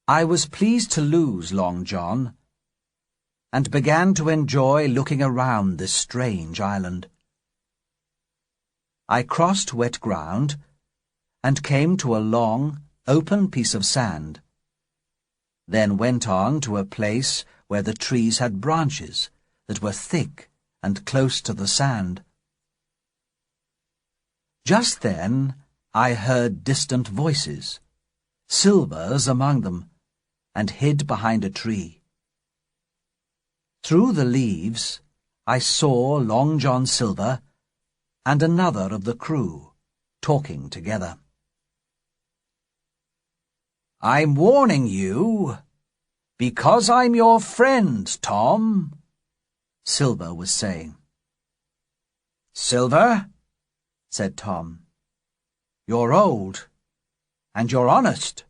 I was pleased to lose Long John, and began to enjoy looking around this strange island. I crossed wet ground, and came to a long, open piece of sand, then went on to a place where the trees had branches that were thick and close to the sand. Just then I heard distant voices, Silver's among them, and hid behind a tree. Through the leaves I saw Long John Silver and another of the crew, talking together. "I'm warning you, because I'm your friend, Tom," Silver was saying. "Silver," said Tom, "you're old, and you're honest,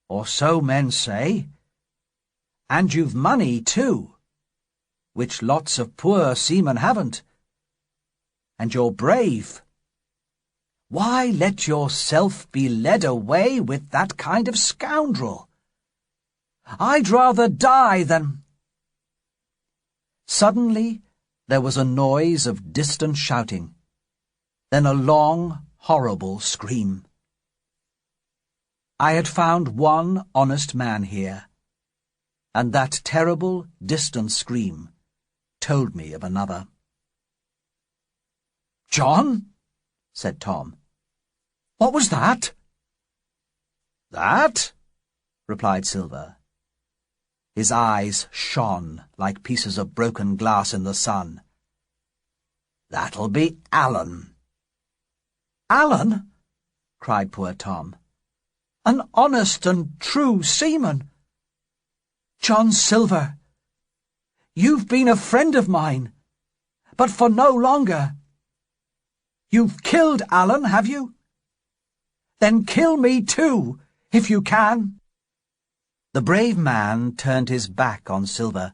or so men say, and you've money too, which lots of poor seamen haven't, and you're brave. Why let yourself be led away with that kind of scoundrel? I'd rather die than—" Suddenly there was a noise of distant shouting, then a long, horrible scream. I had found one honest man here, and that terrible, distant scream told me of another. "John," said Tom, "what was that?" "That?" replied Silver. His eyes shone like pieces of broken glass in the sun. "That'll be Alan." "Alan?" cried poor Tom. "An honest and true seaman! John Silver, you've been a friend of mine, but for no longer. You've killed Alan, have you? Then kill me too, if you can." The brave man turned his back on Silver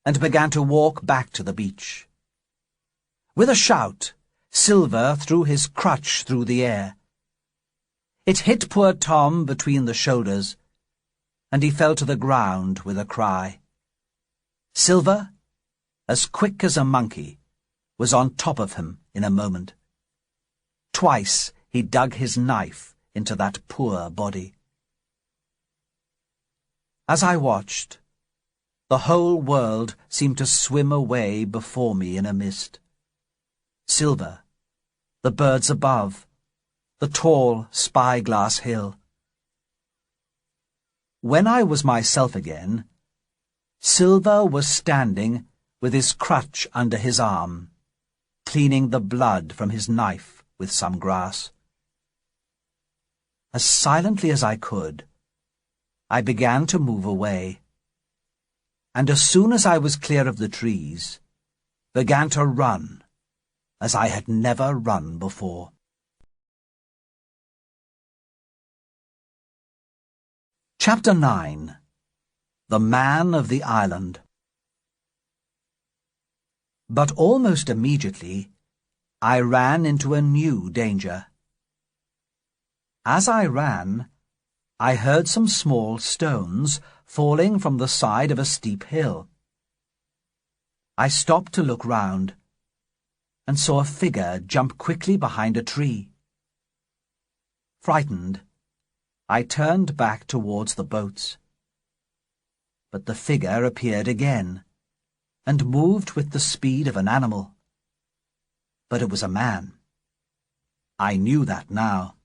and began to walk back to the beach. With a shout, Silver threw his crutch through the air. It hit poor Tom between the shoulders, and he fell to the ground with a cry. Silver, as quick as a monkey, was on top of him in a moment. Twice he dug his knife into that poor body. As I watched, the whole world seemed to swim away before me in a mist. Silver, the birds above, the tall spyglass hill. When I was myself again, Silver was standing with his crutch under his arm, cleaning the blood from his knife with some grass. As silently as I could, I began to move away, and as soon as I was clear of the trees, began to run as I had never run before. Chapter 9. The Man of the Island. But almost immediately I ran into a new danger. As I ran, I heard some small stones falling from the side of a steep hill. I stopped to look round, and saw a figure jump quickly behind a tree. Frightened, I turned back towards the boats. But the figure appeared again, and moved with the speed of an animal. But it was a man. I knew that now.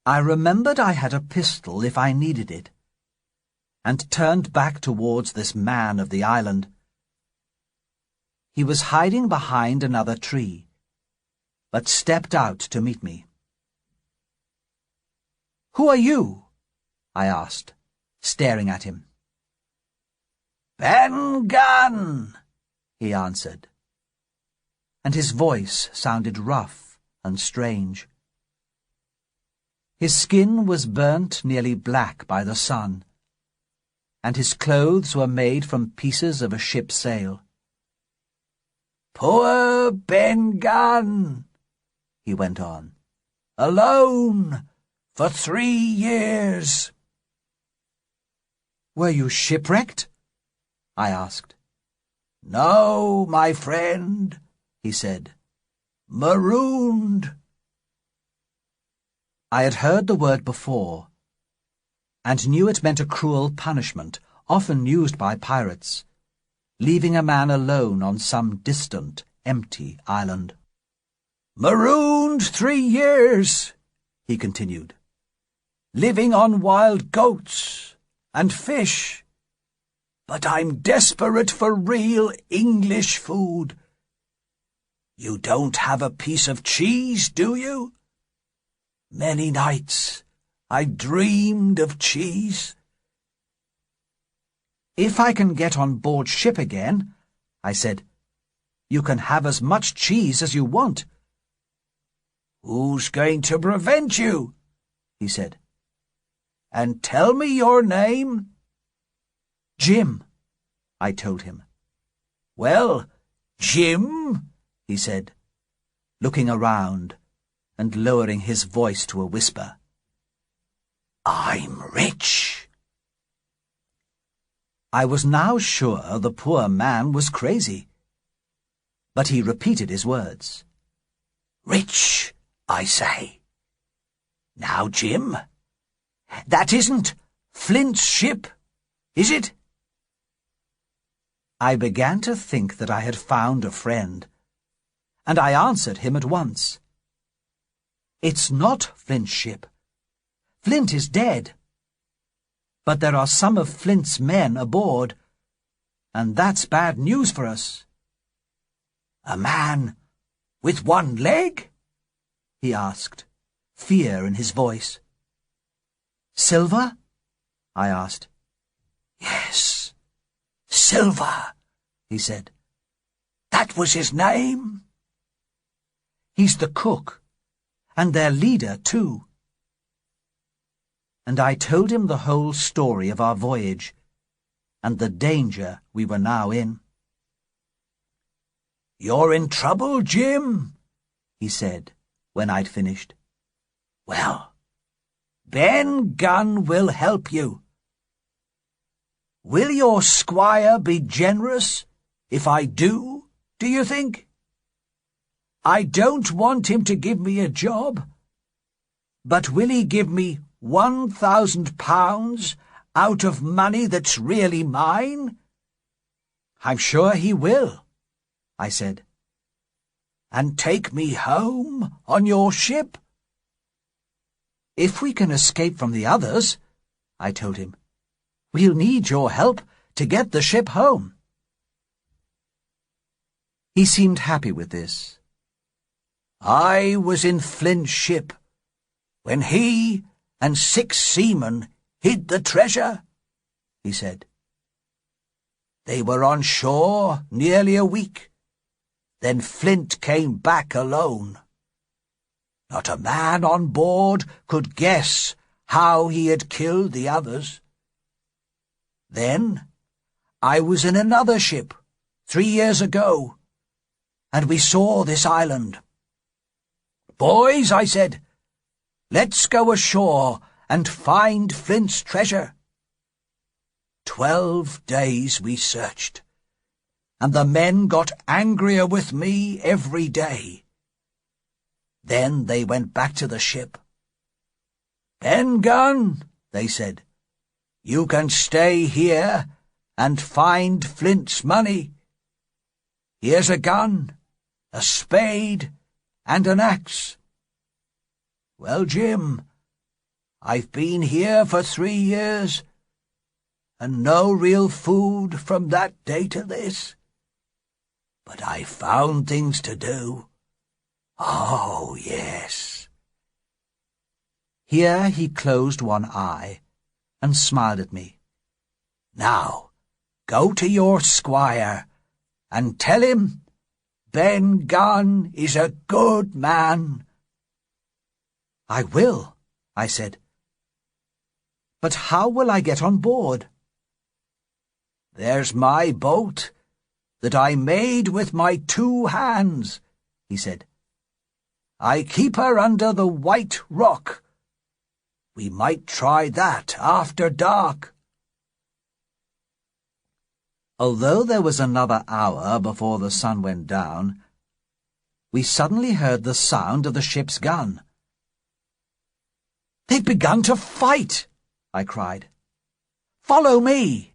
I remembered I had a pistol if I needed it, and turned back towards this man of the island. He was hiding behind another tree, but stepped out to meet me. "Who are you?" I asked, staring at him. "Ben Gunn," he answered, and his voice sounded rough and strange. His skin was burnt nearly black by the sun, and his clothes were made from pieces of a ship's sail. "Poor Ben Gunn," he went on, "alone for 3 years. "Were you shipwrecked?" I asked. "No, my friend," he said. "Marooned." I had heard the word before, and knew it meant a cruel punishment, often used by pirates, leaving a man alone on some distant, empty island. "Marooned 3 years," he continued, "living on wild goats and fish. But I'm desperate for real English food. You don't have a piece of cheese, do you? Many nights I dreamed of cheese. If I can get on board ship again, I said, you can have as much cheese as you want. Who's going to prevent you? He said. And tell me your name. Jim, I told him. Well, Jim, he said, looking around and lowering his voice to a whisper. I'm rich. I was now sure the poor man was crazy, but he repeated his words. Rich, I say. Now, Jim, that isn't Flint's ship, is it? I began to think that I had found a friend, and I answered him at once. It's not Flint's ship. Flint is dead. But there are some of Flint's men aboard, and that's bad news for us. A man with one leg? He asked, fear in his voice. Silver? I asked. Yes, Silver, he said. That was his name. He's the cook, and their leader, too. And I told him the whole story of our voyage, and the danger we were now in. You're in trouble, Jim, he said, when I'd finished. Well, Ben Gunn will help you. Will your squire be generous if I do you think? I don't want him to give me a job, but will he give me £1,000 out of money that's really mine? I'm sure he will, I said. And take me home on your ship? If we can escape from the others, I told him, we'll need your help to get the ship home. He seemed happy with this. I was in Flint's ship when he and 6 seamen hid the treasure, he said. They were on shore nearly a week. Then Flint came back alone. Not a man on board could guess how he had killed the others. Then I was in another ship 3 years ago, and we saw this island. Boys, I said, let's go ashore and find Flint's treasure. 12 days we searched, and the men got angrier with me every day. Then they went back to the ship. Ben Gunn, they said, you can stay here and find Flint's money. Here's a gun, a spade, and an axe. Well, Jim, I've been here for 3 years, and no real food from that day to this. But I found things to do. Oh, yes. Here he closed one eye and smiled at me. Now, go to your squire and tell him Ben Gunn is a good man. I will, I said. But how will I get on board? There's my boat that I made with my 2 hands, he said. I keep her under the white rock. We might try that after dark. Although there was another hour before the sun went down, we suddenly heard the sound of the ship's gun. They've begun to fight, I cried. Follow me.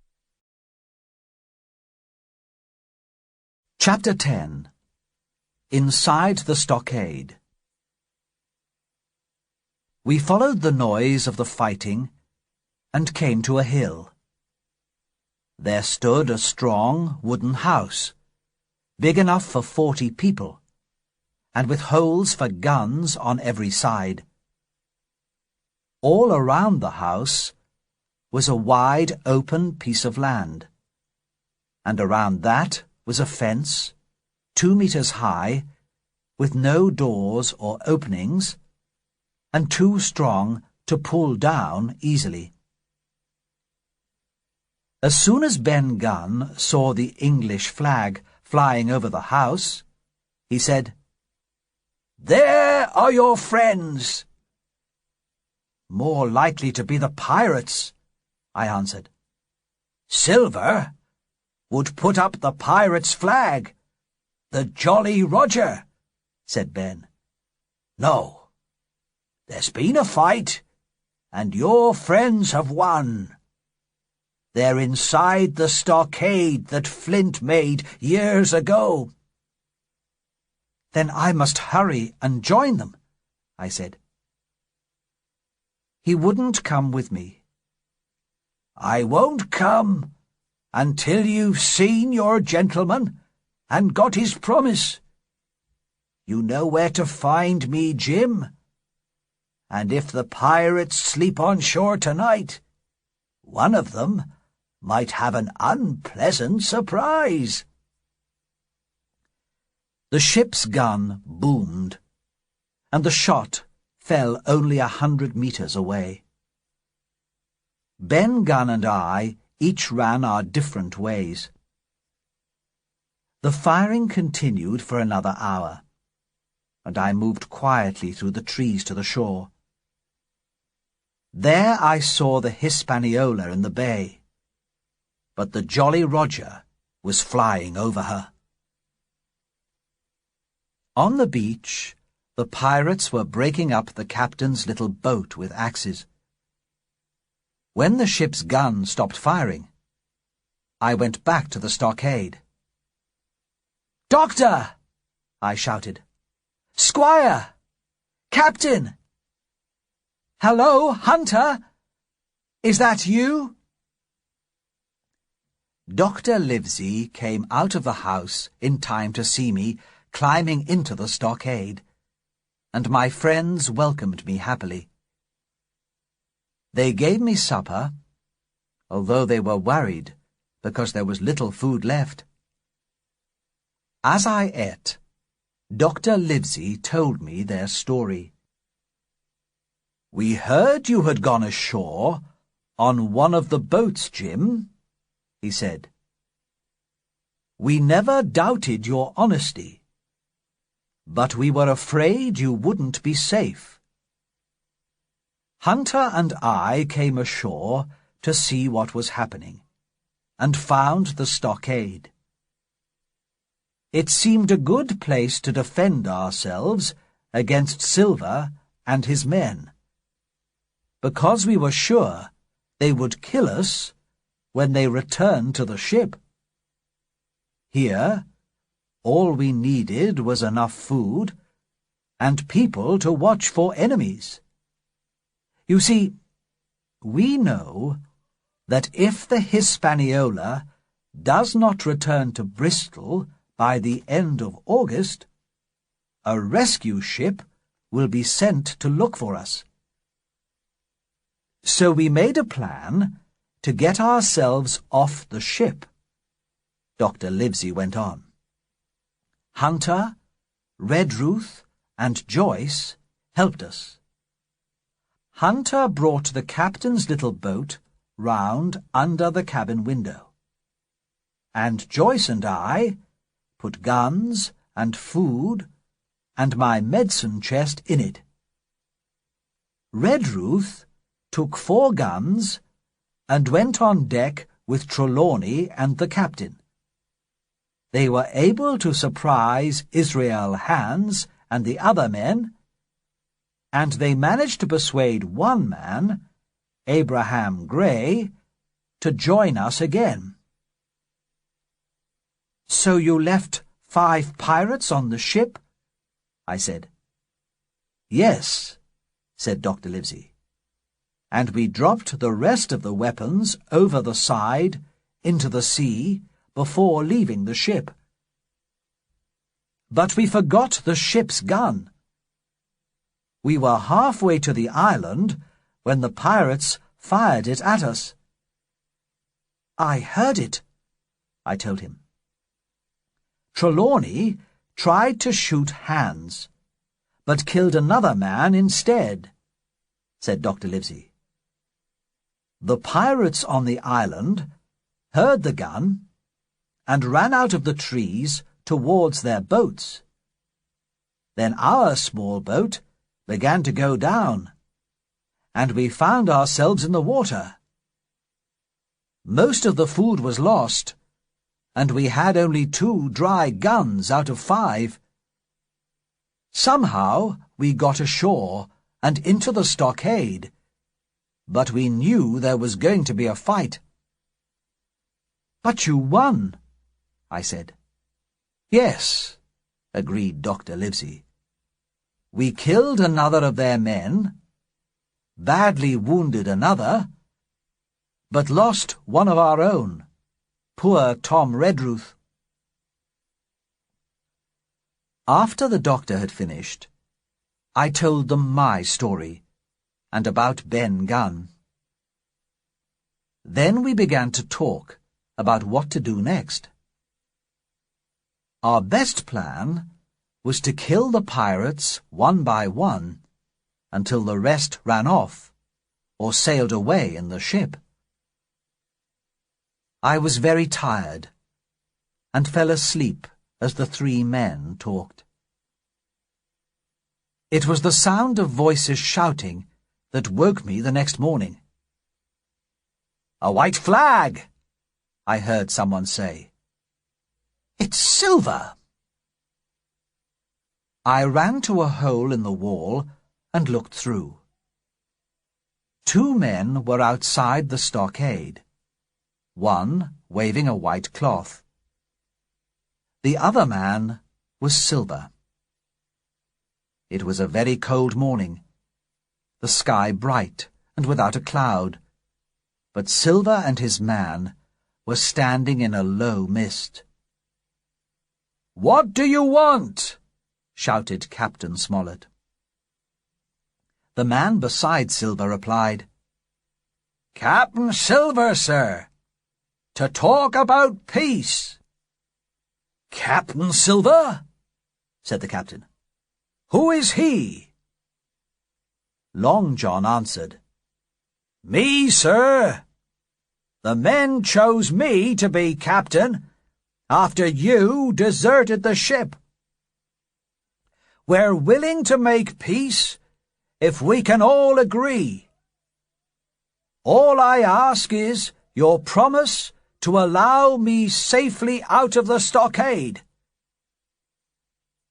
Chapter 10. Inside the Stockade. We followed the noise of the fighting and came to a hill. There stood a strong wooden house, big enough for 40 people, and with holes for guns on every side. All around the house was a wide open piece of land, and around that was a fence, 2 meters high, with no doors or openings, and too strong to pull down easily. As soon as Ben Gunn saw the English flag flying over the house, he said, "There are your friends." "More likely to be the pirates," I answered. "Silver would put up the pirates' flag, the Jolly Roger," said Ben. "No, there's been a fight, and your friends have won. They're inside the stockade that Flint made years ago." "Then I must hurry and join them," I said. He wouldn't come with me. "I won't come until you've seen your gentleman and got his promise. You know where to find me, Jim. And if the pirates sleep on shore tonight, one of them might have an unpleasant surprise." The ship's gun boomed, and the shot fell only 100 meters away. Ben Gunn and I each ran our different ways. The firing continued for another hour, and I moved quietly through the trees to the shore. There I saw the Hispaniola in the bay, but the Jolly Roger was flying over her. On the beach, the pirates were breaking up the captain's little boat with axes. When the ship's gun stopped firing, I went back to the stockade. "Doctor!" I shouted. "Squire! Captain! Hello, Hunter! Is that you?" Dr. Livesey came out of the house in time to see me climbing into the stockade, and my friends welcomed me happily. They gave me supper, although they were worried because there was little food left. As I ate, Dr. Livesey told me their story. "We heard you had gone ashore on one of the boats, Jim," he said. "We never doubted your honesty, but we were afraid you wouldn't be safe. Hunter and I came ashore to see what was happening, and found the stockade. It seemed a good place to defend ourselves against Silver and his men, because we were sure they would kill us when they returned to the ship. Here, all we needed was enough food and people to watch for enemies. You see, we know that if the Hispaniola does not return to Bristol by the end of August, a rescue ship will be sent to look for us. So we made a plan to get ourselves off the ship," Dr. Livesey went on. "Hunter, Redruth, and Joyce helped us. Hunter brought the captain's little boat round under the cabin window, and Joyce and I put guns and food and my medicine chest in it. Redruth took 4 guns and went on deck with Trelawney and the captain. They were able to surprise Israel Hands and the other men, and they managed to persuade one man, Abraham Gray, to join us again." "So you left 5 pirates on the ship?" I said. "Yes," said Dr. Livesey, "and we dropped the rest of the weapons over the side into the sea before leaving the ship. but we forgot the ship's gun. We were halfway to the island when the pirates fired it at us. I heard it, I told him. Trelawney tried to shoot Hans, but killed another man instead, said Dr. Livesey. The pirates on the island heard the gun and ran out of the trees towards their boats. Then our small boat began to go down, and we found ourselves in the water. Most of the food was lost, and we had only 2 dry guns out of 5. Somehow we got ashore and into the stockade, but we knew there was going to be a fight. But you won, I said. Yes, agreed Dr. Livesey. We killed another of their men, badly wounded another, but lost one of our own, poor Tom Redruth. After the doctor had finished, I told them my story, and about Ben Gunn. Then we began to talk about what to do next. Our best plan was to kill the pirates one by one until the rest ran off or sailed away in the ship. I was very tired and fell asleep as the 3 men talked. It was the sound of voices shouting that woke me the next morning. "A white flag!" I heard someone say. "It's Silver!" I ran to a hole in the wall and looked through. 2 men were outside the stockade, one waving a white cloth. The other man was Silver. It was a very cold morning, the sky bright and without a cloud, but Silver and his man were standing in a low mist. "What do you want?" shouted Captain Smollett. The man beside Silver replied, "Captain Silver, sir, to talk about peace." "Captain Silver?" said the captain. "Who is he?" Long John answered, "Me, sir. The men chose me to be captain after you deserted the ship. We're willing to make peace if we can all agree. All I ask is your promise to allow me safely out of the stockade."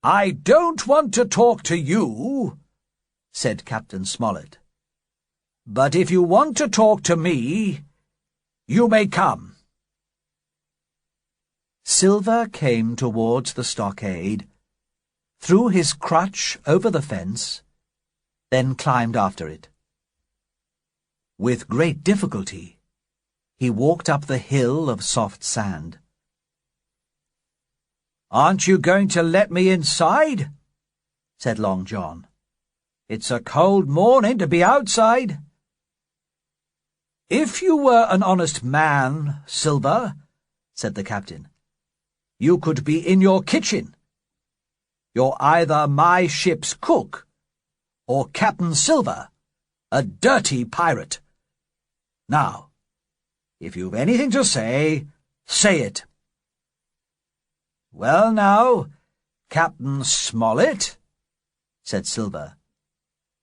"I don't want to talk to you," said Captain Smollett. "But if you want to talk to me, you may come." Silver came towards the stockade, threw his crutch over the fence, then climbed after it. With great difficulty, he walked up the hill of soft sand. "Aren't you going to let me inside?" said Long John. "It's a cold morning to be outside." "If you were an honest man, Silver," said the captain, "you could be in your kitchen. You're either my ship's cook or Captain Silver, a dirty pirate. Now, if you've anything to say, say it." "Well now, Captain Smollett," said Silver,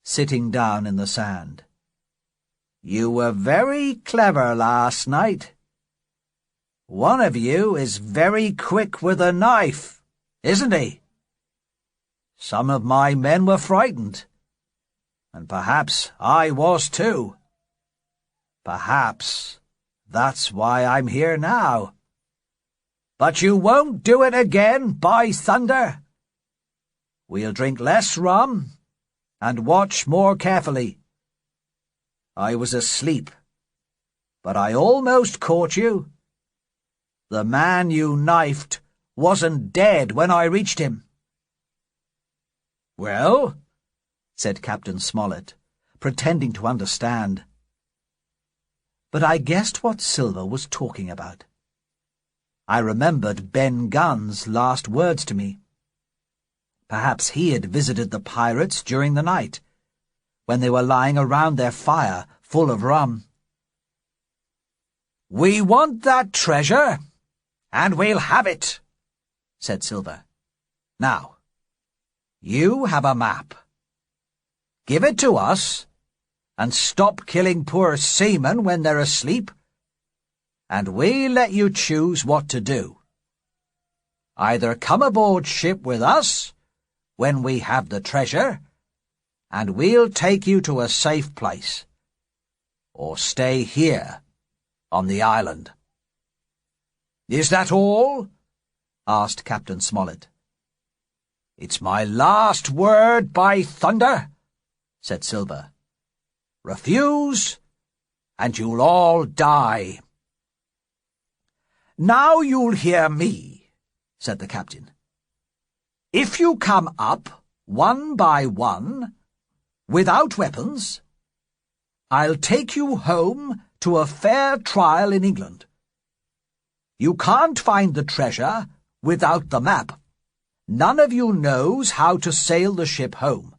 sitting down in the sand, "you were very clever last night. One of you is very quick with a knife, isn't he? Some of my men were frightened, and perhaps I was too. Perhaps that's why I'm here now. But you won't do it again, by thunder! We'll drink less rum and watch more carefully. I was asleep, but I almost caught you. The man you knifed wasn't dead when I reached him. "Well?" said Captain Smollett, pretending to understand. But I guessed what Silver was talking about. I remembered Ben Gunn's last words to me. Perhaps he had visited the pirates during the night, when they were lying around their fire full of rum. "We want that treasure, and we'll have it," said Silver. "Now, you have a map. Give it to us, and stop killing poor seamen when they're asleep, and we'll let you choose what to do. Either come aboard ship with us when we have the treasure, and we'll take you to a safe place, or stay here on the island." "Is that all?" asked Captain Smollett. "It's my last word, by thunder," said Silver. "Refuse, and you'll all die." "Now you'll hear me," said the captain. "If you come up, one by one, without weapons, I'll take you home to a fair trial in England. You can't find the treasure without the map. None of you knows how to sail the ship home.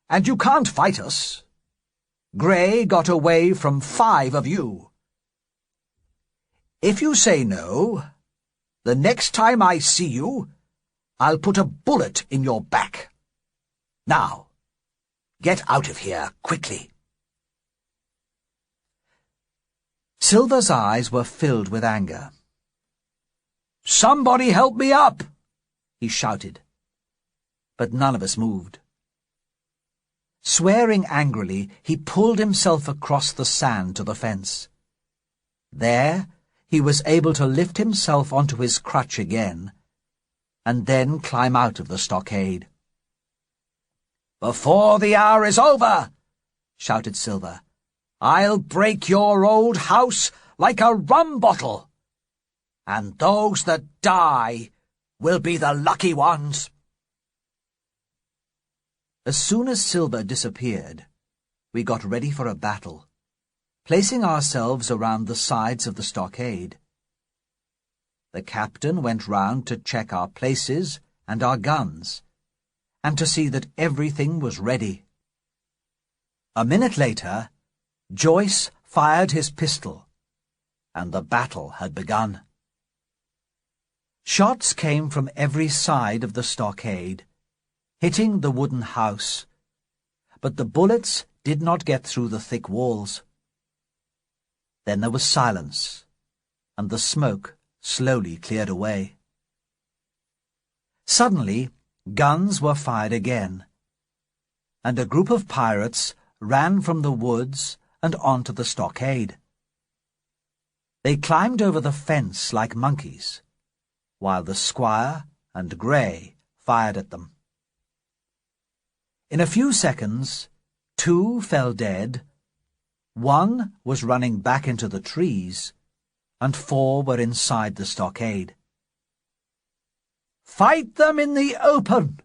And you can't fight us. Grey got away from 5 of you. If you say no, the next time I see you, I'll put a bullet in your back. Now, get out of here quickly." Silver's eyes were filled with anger. "Somebody help me up!" he shouted. But none of us moved. Swearing angrily, he pulled himself across the sand to the fence. There, he was able to lift himself onto his crutch again, and then climb out of the stockade. "Before the hour is over," shouted Silver, "I'll break your old house like a rum bottle, and those that die will be the lucky ones." As soon as Silver disappeared, we got ready for a battle, placing ourselves around the sides of the stockade. The captain went round to check our places and our guns, and to see that everything was ready. A minute later, Joyce fired his pistol, and the battle had begun. Shots came from every side of the stockade, hitting the wooden house, but the bullets did not get through the thick walls. Then there was silence, and the smoke slowly cleared away. Suddenly, guns were fired again, and a group of pirates ran from the woods and onto the stockade. They climbed over the fence like monkeys, while the squire and Grey fired at them. In a few seconds, 2 fell dead, 1 was running back into the trees, and 4 were inside the stockade. "Fight them in the open!"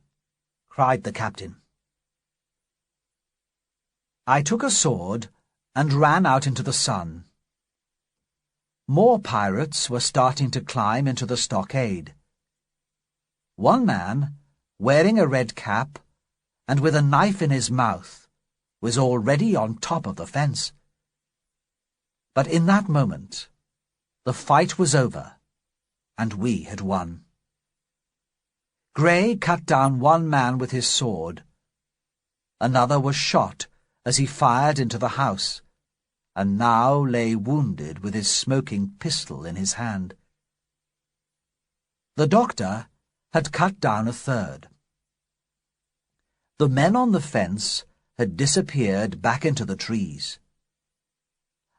cried the captain. I took a sword and ran out into the sun. More pirates were starting to climb into the stockade. One man, wearing a red cap and with a knife in his mouth, was already on top of the fence. But in that moment, the fight was over, and we had won. Grey cut down one man with his sword. Another was shot as he fired into the house, and now lay wounded with his smoking pistol in his hand. The doctor had cut down a third. The men on the fence had disappeared back into the trees,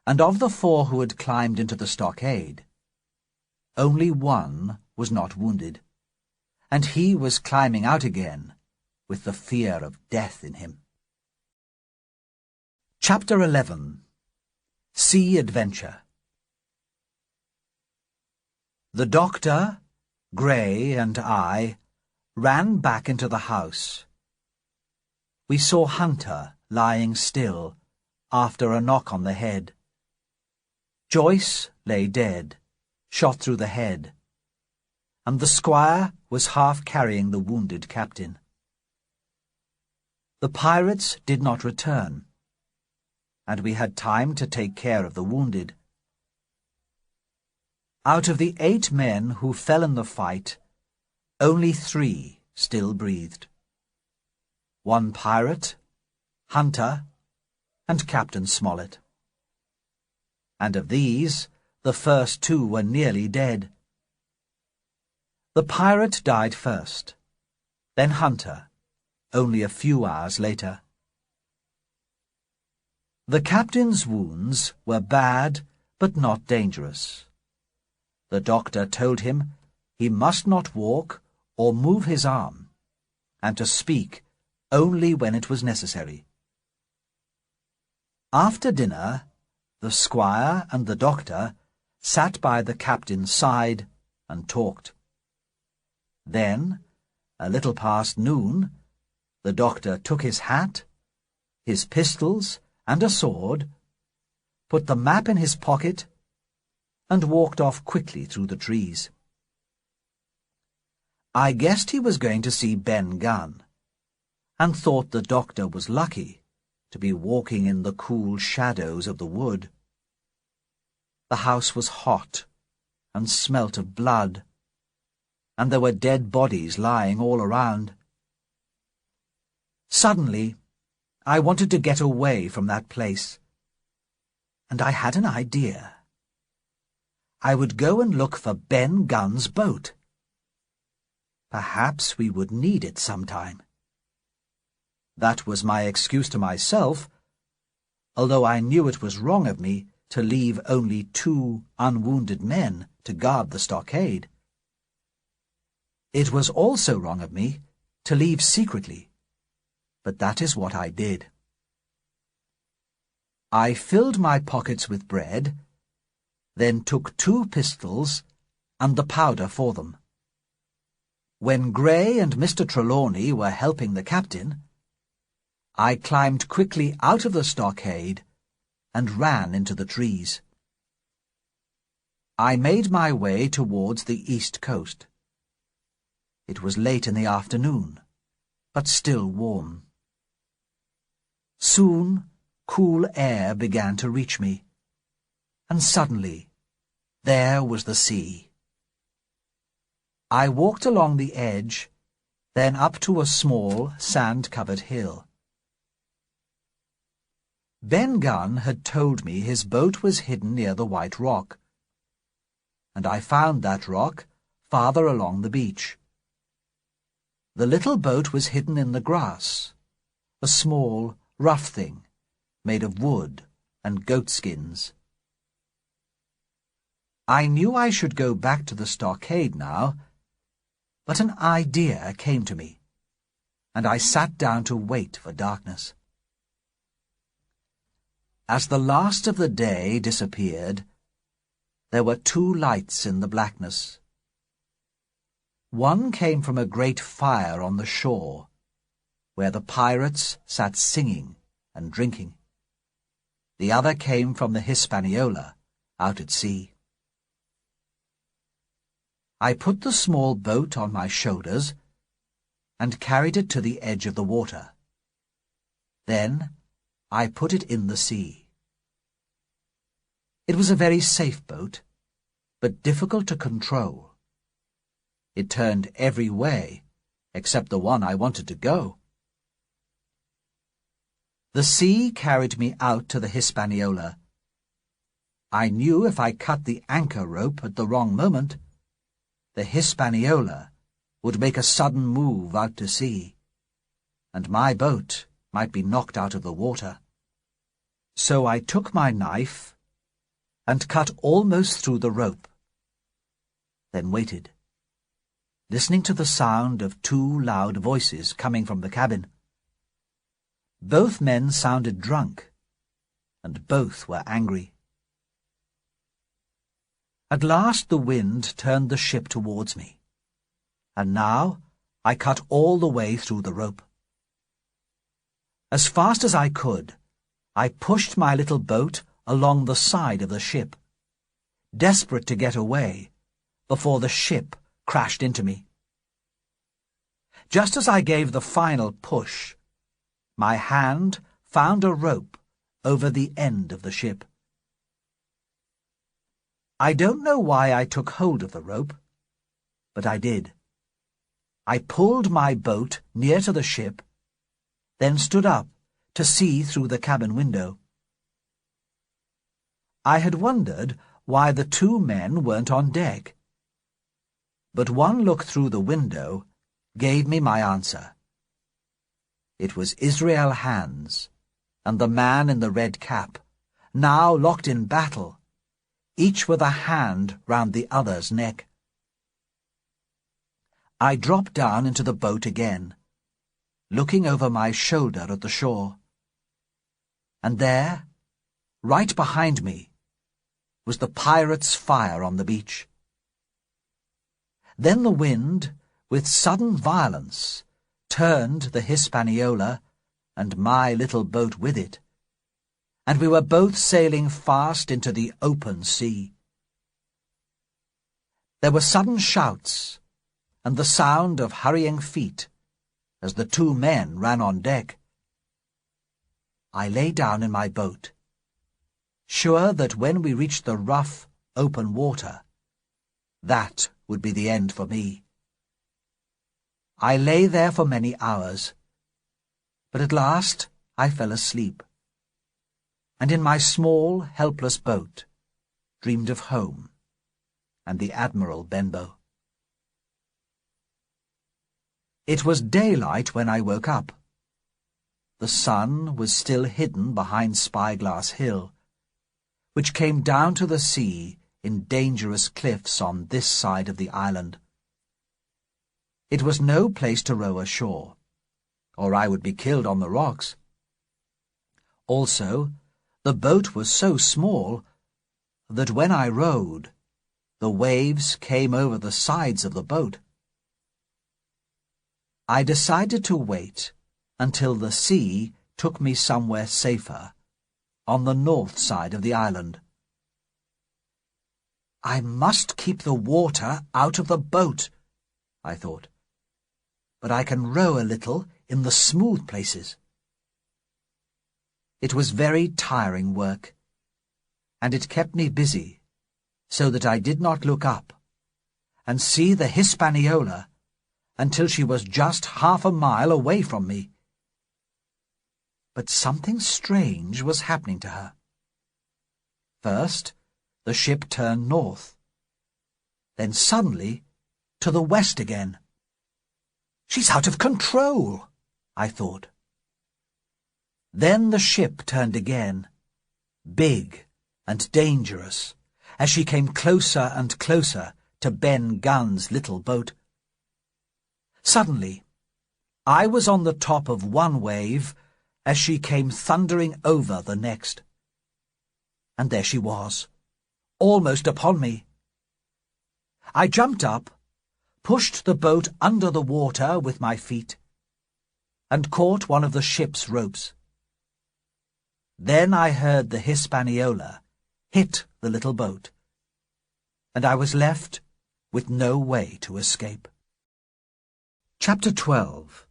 and of the 4 who had climbed into the stockade, only 1 was not wounded, and he was climbing out again with the fear of death in him. Chapter 11. Sea Adventure. The doctor, Grey, and I ran back into the house. We saw Hunter lying still after a knock on the head. Joyce lay dead, shot through the head, and the squire was half carrying the wounded captain. The pirates did not return, and we had time to take care of the wounded. Out of the 8 men who fell in the fight, only 3 still breathed. 1 pirate, Hunter, and Captain Smollett. And of these, the first 2 were nearly dead. The pirate died first, then Hunter, only a few hours later. The captain's wounds were bad, but not dangerous. The doctor told him he must not walk or move his arm, and to speak only when it was necessary. After dinner, the squire and the doctor sat by the captain's side and talked. Then, a little past noon, the doctor took his hat, his pistols, and a sword, put the map in his pocket, and walked off quickly through the trees. I guessed he was going to see Ben Gunn, and thought the doctor was lucky to be walking in the cool shadows of the wood. The house was hot and smelt of blood, and there were dead bodies lying all around. Suddenly, I wanted to get away from that place, and I had an idea. I would go and look for Ben Gunn's boat. Perhaps we would need it sometime. That was my excuse to myself, although I knew it was wrong of me to leave only 2 unwounded men to guard the stockade. It was also wrong of me to leave secretly, but that is what I did. I filled my pockets with bread, then took 2 pistols and the powder for them. When Gray and Mr. Trelawney were helping the captain, I climbed quickly out of the stockade and ran into the trees. I made my way towards the east coast. It was late in the afternoon, but still warm. Soon, cool air began to reach me, and suddenly, there was the sea. I walked along the edge, then up to a small, sand-covered hill. Ben Gunn had told me his boat was hidden near the White Rock, and I found that rock farther along the beach. The little boat was hidden in the grass, a small, rough thing, made of wood and goatskins. I knew I should go back to the stockade now, but an idea came to me, and I sat down to wait for darkness. As the last of the day disappeared, there were 2 lights in the blackness. One came from a great fire on the shore, where the pirates sat singing and drinking. The other came from the Hispaniola, out at sea. I put the small boat on my shoulders and carried it to the edge of the water. Then I put it in the sea. It was a very safe boat, but difficult to control. It turned every way, except the one I wanted to go. The sea carried me out to the Hispaniola. I knew if I cut the anchor rope at the wrong moment, the Hispaniola would make a sudden move out to sea, and my boat might be knocked out of the water. So I took my knife and cut almost through the rope, then waited, listening to the sound of 2 loud voices coming from the cabin. Both men sounded drunk, and both were angry. At last the wind turned the ship towards me, and now I cut all the way through the rope. As fast as I could, I pushed my little boat along the side of the ship, desperate to get away before the ship crashed into me. Just as I gave the final push, my hand found a rope over the end of the ship. I don't know why I took hold of the rope, but I did. I pulled my boat near to the ship, then stood up to see through the cabin window. I had wondered why the two men weren't on deck, but one look through the window gave me my answer. It was Israel Hands and the man in the red cap, now locked in battle, each with a hand round the other's neck. I dropped down into the boat again, looking over my shoulder at the shore. And there, right behind me, was the pirates' fire on the beach. Then the wind, with sudden violence, turned the Hispaniola and my little boat with it, and we were both sailing fast into the open sea. There were sudden shouts and the sound of hurrying feet as the two men ran on deck. I lay down in my boat, sure that when we reached the rough, open water, that would be the end for me. I lay there for many hours, but at last I fell asleep, and in my small, helpless boat dreamed of home and the Admiral Benbow. It was daylight when I woke up. The sun was still hidden behind Spyglass Hill, which came down to the sea in dangerous cliffs on this side of the island. It was no place to row ashore, or I would be killed on the rocks. Also, the boat was so small that when I rowed, the waves came over the sides of the boat. I decided to wait until the sea took me somewhere safer, on the north side of the island. I must keep the water out of the boat, I thought, but I can row a little in the smooth places. It was very tiring work, and it kept me busy, so that I did not look up and see the Hispaniola until she was just half a mile away from me. But something strange was happening to her. First, the ship turned north, then suddenly to the west again. She's out of control, I thought. Then the ship turned again, big and dangerous, as she came closer and closer to Ben Gunn's little boat. Suddenly, I was on the top of one wave as she came thundering over the next. And there she was, almost upon me. I jumped up, pushed the boat under the water with my feet, and caught one of the ship's ropes. Then I heard the Hispaniola hit the little boat, and I was left with no way to escape. Chapter 12.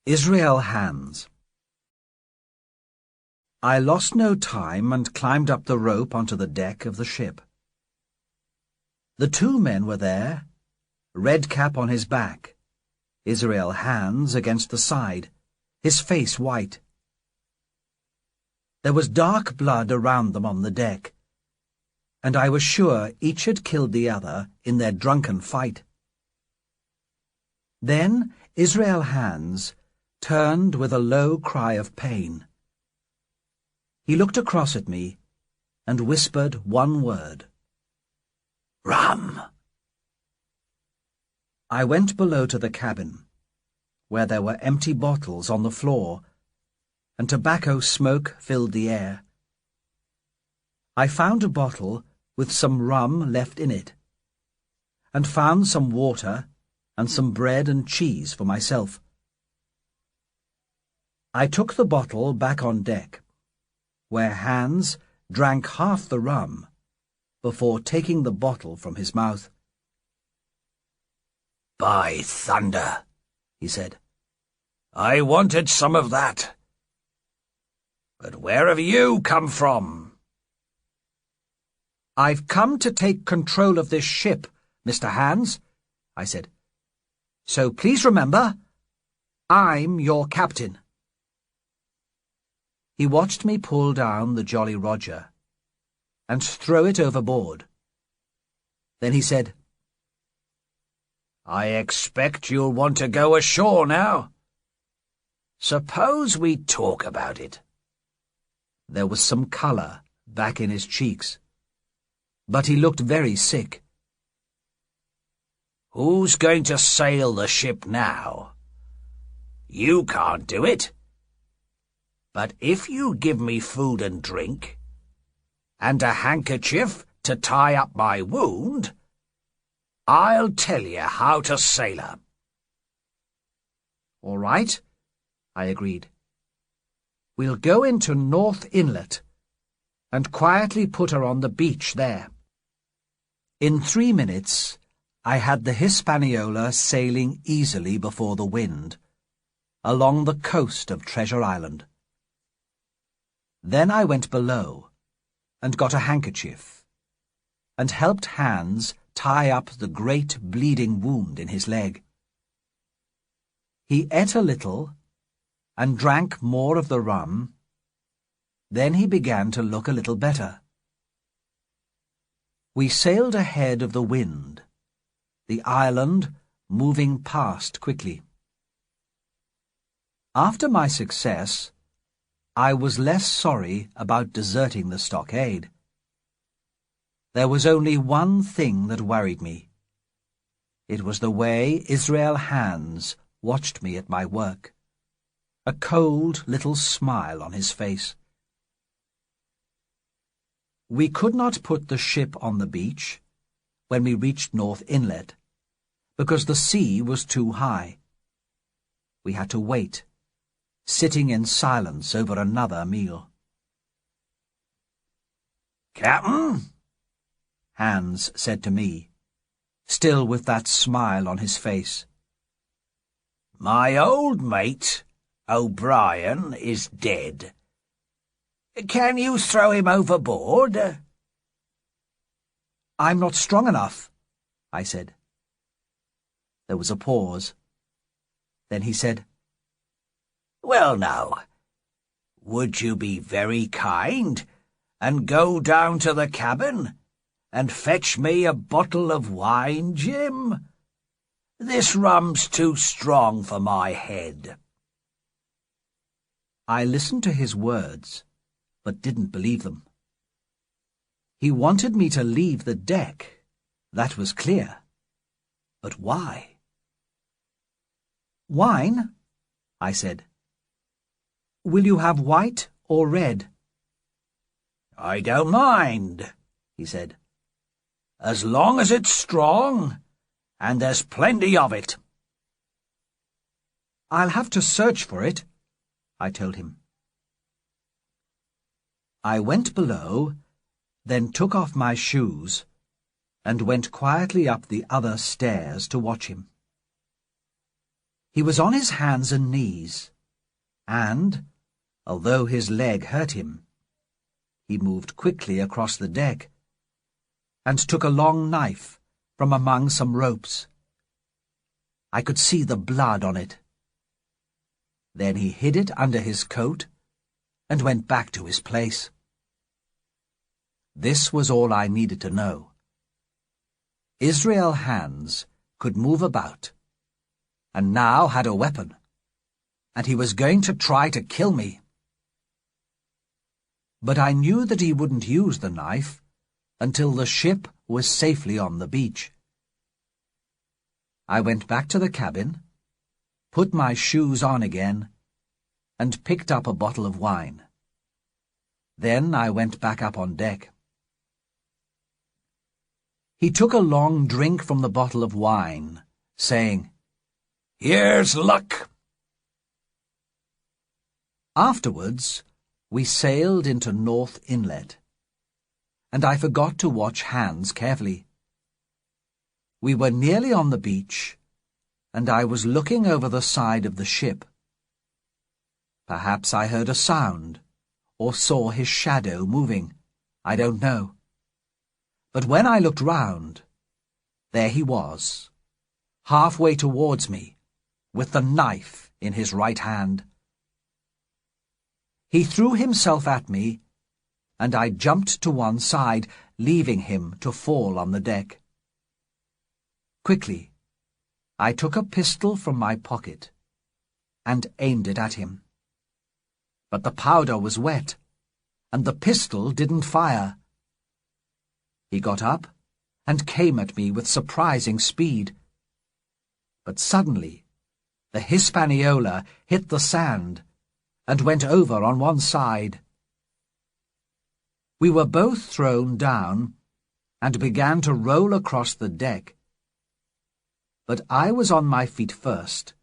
Israel Hands. I lost no time and climbed up the rope onto the deck of the ship. The two men were there, Redcap on his back, Israel Hands against the side, his face white. There was dark blood around them on the deck, and I was sure each had killed the other in their drunken fight. Then Israel Hands turned with a low cry of pain. He looked across at me and whispered one word. "Rum!" I went below to the cabin, where there were empty bottles on the floor, and tobacco smoke filled the air. I found a bottle with some rum left in it, and found some water and some bread and cheese for myself. I took the bottle back on deck, where Hans drank half the rum before taking the bottle from his mouth. "By thunder," he said, "I wanted some of that. But where have you come from?" "I've come to take control of this ship, Mr. Hans," I said. "So please remember, I'm your captain." He watched me pull down the Jolly Roger and throw it overboard. Then he said, "I expect you'll want to go ashore now. Suppose we talk about it." There was some colour back in his cheeks, but he looked very sick. "Who's going to sail the ship now? You can't do it. But if you give me food and drink, and a handkerchief to tie up my wound, I'll tell you how to sail her." "All right," I agreed. "We'll go into North Inlet and quietly put her on the beach there." In 3 minutes, I had the Hispaniola sailing easily before the wind, along the coast of Treasure Island. Then I went below and got a handkerchief and helped Hans tie up the great bleeding wound in his leg. He ate a little and drank more of the rum. Then he began to look a little better. We sailed ahead of the wind, the island moving past quickly. After my success, I was less sorry about deserting the stockade. There was only one thing that worried me. It was the way Israel Hans watched me at my work, a cold little smile on his face. We could not put the ship on the beach when we reached North Inlet, because the sea was too high. We had to wait, sitting in silence over another meal. "Captain," Hans said to me, still with that smile on his face, "my old mate, O'Brien, is dead. Can you throw him overboard?" "I'm not strong enough," I said. There was a pause. Then he said, "Well now, would you be very kind and go down to the cabin and fetch me a bottle of wine, Jim? This rum's too strong for my head." I listened to his words, but didn't believe them. He wanted me to leave the deck, that was clear. But why? "Wine?" I said. "Will you have white or red?" "I don't mind," he said, "as long as it's strong, and there's plenty of it." "I'll have to search for it," I told him. I went below, then took off my shoes, and went quietly up the other stairs to watch him. He was on his hands and knees, and, although his leg hurt him, he moved quickly across the deck, and took a long knife from among some ropes. I could see the blood on it. Then he hid it under his coat, and went back to his place. This was all I needed to know. Israel Hans could move about, and now had a weapon, and he was going to try to kill me. But I knew that he wouldn't use the knife until the ship was safely on the beach. I went back to the cabin, put my shoes on again, and picked up a bottle of wine. Then I went back up on deck. He took a long drink from the bottle of wine saying, "Here's luck." Afterwards, we sailed into North Inlet, and I forgot to watch Hans carefully. We were nearly on the beach, and I was looking over the side of the ship. Perhaps I heard a sound, or saw his shadow moving. I don't know. But when I looked round, there he was, halfway towards me, with the knife in his right hand. He threw himself at me, and I jumped to one side, leaving him to fall on the deck. Quickly, I took a pistol from my pocket and aimed it at him. But the powder was wet, and the pistol didn't fire. He got up and came at me with surprising speed. But suddenly, the Hispaniola hit the sand and went over on one side. We were both thrown down and began to roll across the deck. But I was on my feet first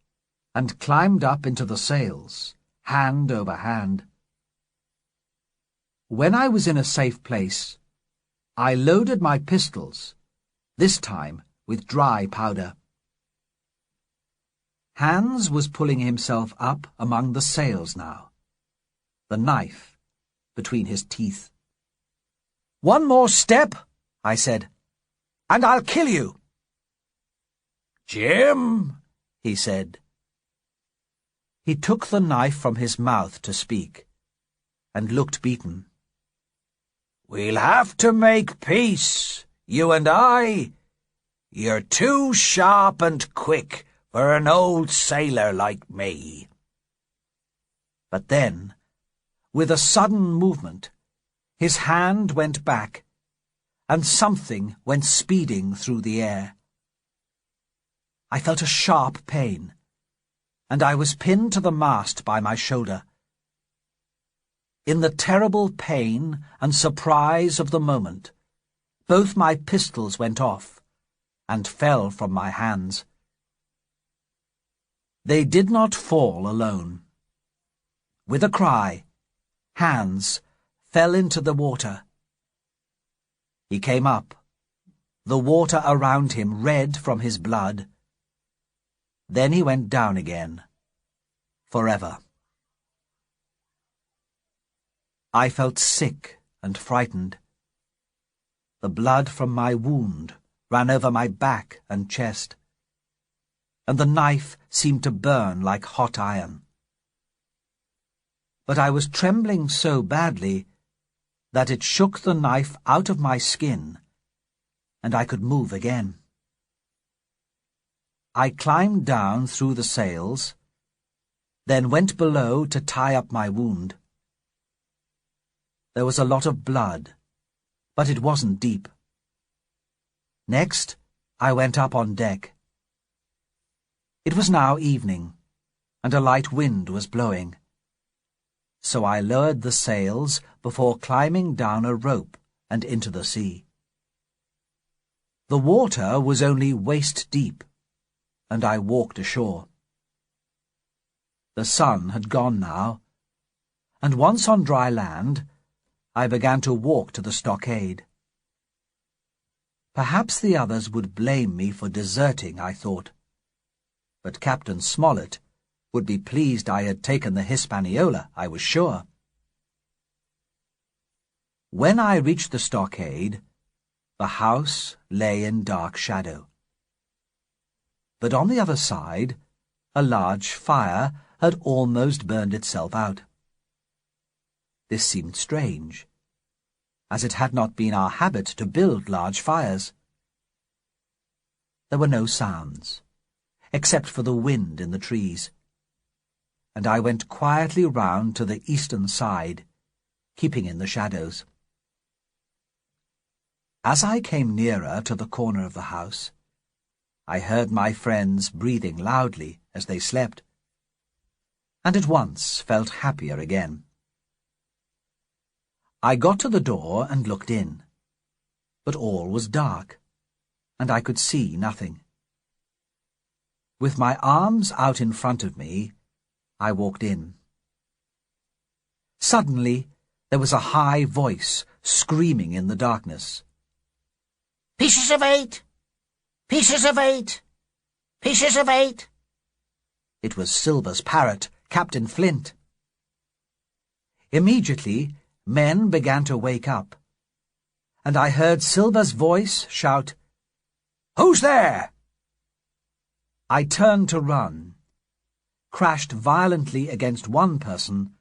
and climbed up into the sails, hand over hand. When I was in a safe place, I loaded my pistols, this time with dry powder. Hans was pulling himself up among the sails now, the knife between his teeth. "One more step," I said, "and I'll kill you." "Jim," he said. He took the knife from his mouth to speak, and looked beaten. "We'll have to make peace, you and I. You're too sharp and quick for an old sailor like me." But then, with a sudden movement, his hand went back, and something went speeding through the air. I felt a sharp pain, and I was pinned to the mast by my shoulder. In the terrible pain and surprise of the moment, both my pistols went off and fell from my hands. They did not fall alone. With a cry, Hans fell into the water. He came up, the water around him red from his blood. Then he went down again, forever. I felt sick and frightened. The blood from my wound ran over my back and chest, and the knife seemed to burn like hot iron. But I was trembling so badly that it shook the knife out of my skin, and I could move again. I climbed down through the sails, then went below to tie up my wound. There was a lot of blood, but it wasn't deep. Next, I went up on deck. It was now evening, and a light wind was blowing. So I lowered the sails before climbing down a rope and into the sea. The water was only waist deep, and I walked ashore. The sun had gone now, and once on dry land, I began to walk to the stockade. Perhaps the others would blame me for deserting, I thought. But Captain Smollett would be pleased I had taken the Hispaniola, I was sure. When I reached the stockade, the house lay in dark shadow. But on the other side, a large fire had almost burned itself out. This seemed strange, as it had not been our habit to build large fires. There were no sounds, except for the wind in the trees, and I went quietly round to the eastern side, keeping in the shadows. As I came nearer to the corner of the house, I heard my friends breathing loudly as they slept, and at once felt happier again. I got to the door and looked in, but all was dark, and I could see nothing. With my arms out in front of me, I walked in. Suddenly, there was a high voice screaming in the darkness. "Pieces of 8! Pieces of 8! Pieces of 8!" It was Silver's parrot, Captain Flint. Immediately, men began to wake up, and I heard Silver's voice shout, "Who's there?" I turned to run, crashed violently against one person,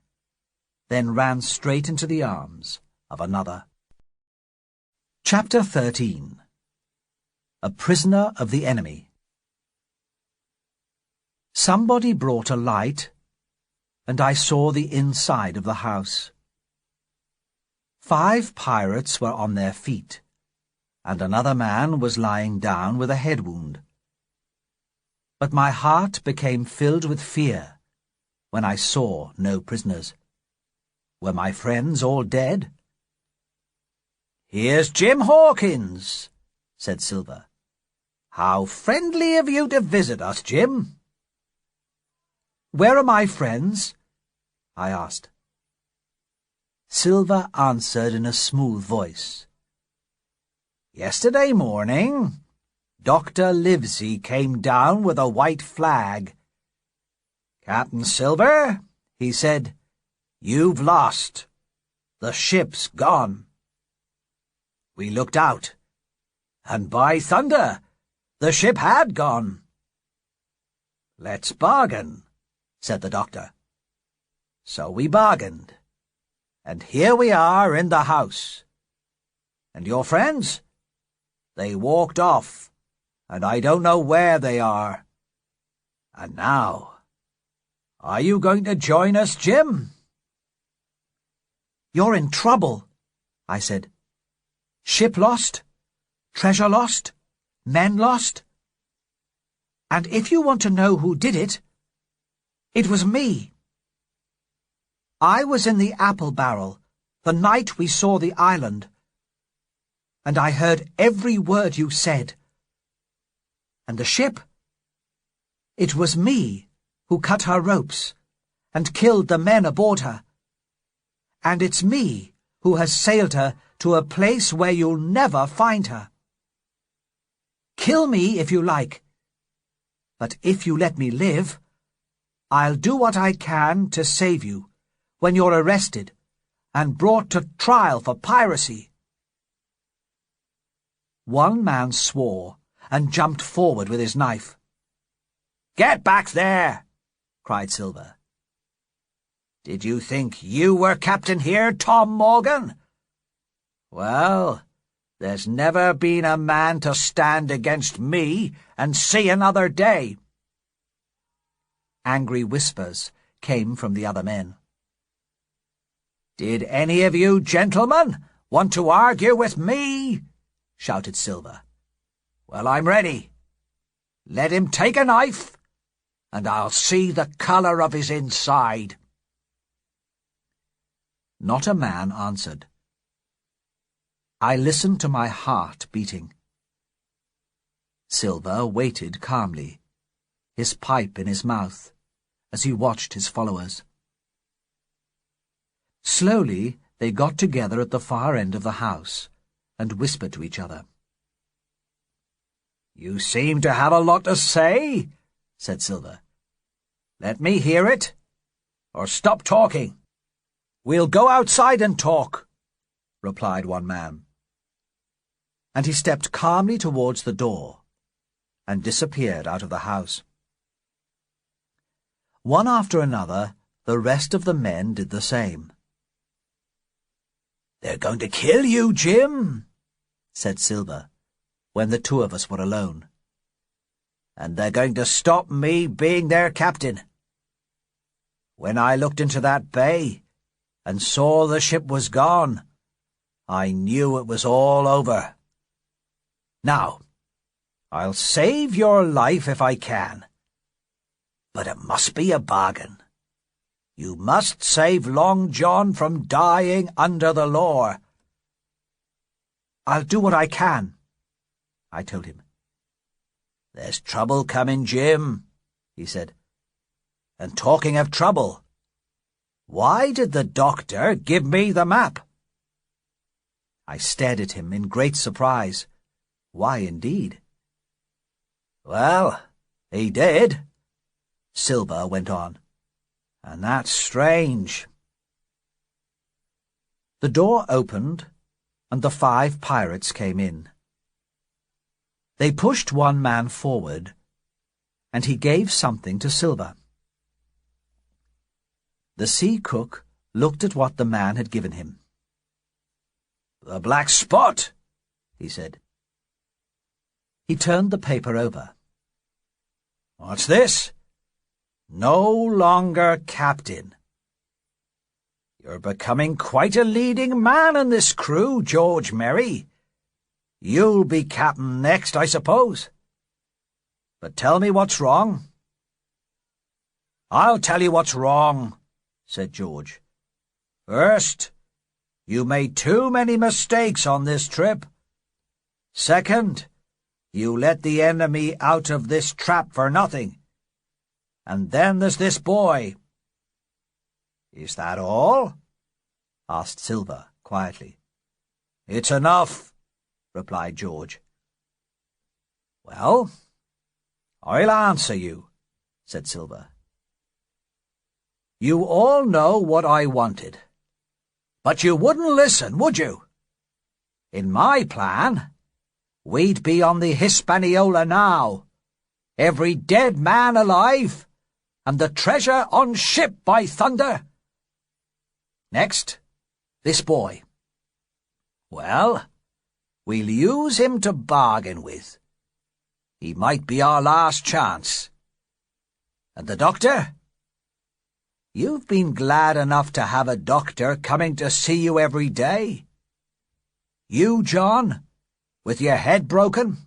then ran straight into the arms of another. Chapter 13. A Prisoner of the Enemy. Somebody brought a light, and I saw the inside of the house. 5 pirates were on their feet, and another man was lying down with a head wound. But my heart became filled with fear when I saw no prisoners. Were my friends all dead? "Here's Jim Hawkins," said Silver. "How friendly of you to visit us, Jim." "Where are my friends?" I asked. Silver answered in a smooth voice. "Yesterday morning, Dr. Livesey came down with a white flag. 'Captain Silver,' he said, 'you've lost. The ship's gone.' We looked out, and by thunder, the ship had gone. 'Let's bargain,' said the doctor. So we bargained, and here we are in the house. And your friends? They walked off, and I don't know where they are. And now, are you going to join us, Jim?" "You're in trouble," I said. "Ship lost, treasure lost, men lost. And if you want to know who did it, it was me. I was in the apple barrel the night we saw the island, and I heard every word you said. And the ship? It was me who cut her ropes and killed the men aboard her. And it's me who has sailed her to a place where you'll never find her. Kill me if you like, but if you let me live, I'll do what I can to save you when you're arrested and brought to trial for piracy." One man swore and jumped forward with his knife. "Get back there!" cried Silver. "Did you think you were captain here, Tom Morgan? Well, there's never been a man to stand against me and see another day." Angry whispers came from the other men. "Did any of you gentlemen want to argue with me?" shouted Silver. "Well, I'm ready. Let him take a knife, and I'll see the colour of his inside." Not a man answered. I listened to my heart beating. Silver waited calmly, his pipe in his mouth, as he watched his followers. Slowly they got together at the far end of the house and whispered to each other. "You seem to have a lot to say," said Silver. "Let me hear it, or stop talking." "We'll go outside and talk," replied one man. And he stepped calmly towards the door and disappeared out of the house. One after another, the rest of the men did the same. "They're going to kill you, Jim," said Silver, when the 2 of us were alone. "And they're going to stop me being their captain. When I looked into that bay and saw the ship was gone, I knew it was all over. Now, I'll save your life if I can. But it must be a bargain. You must save Long John from dying under the law." "I'll do what I can," I told him. "There's trouble coming, Jim," he said. "And talking of trouble, why did the doctor give me the map?" I stared at him in great surprise. Why, indeed? "Well, he did," Silver went on, "and that's strange." The door opened, and the 5 pirates came in. They pushed one man forward, and he gave something to Silver. The sea cook looked at what the man had given him. "The black spot," he said. He turned the paper over. "What's this? No longer captain. You're becoming quite a leading man in this crew, George Merry. You'll be captain next, I suppose. But tell me what's wrong." "I'll tell you what's wrong," said George. "First, you made too many mistakes on this trip. Second, you let the enemy out of this trap for nothing. And then there's this boy." "Is that all?" asked Silver quietly. "It's enough," replied George. "Well, I'll answer you," said Silver. "You all know what I wanted. But you wouldn't listen, would you? In my plan, we'd be on the Hispaniola now, every dead man alive, and the treasure on ship, by thunder. Next, this boy. Well, we'll use him to bargain with. He might be our last chance. And the doctor? You've been glad enough to have a doctor coming to see you every day. You, John, with your head broken?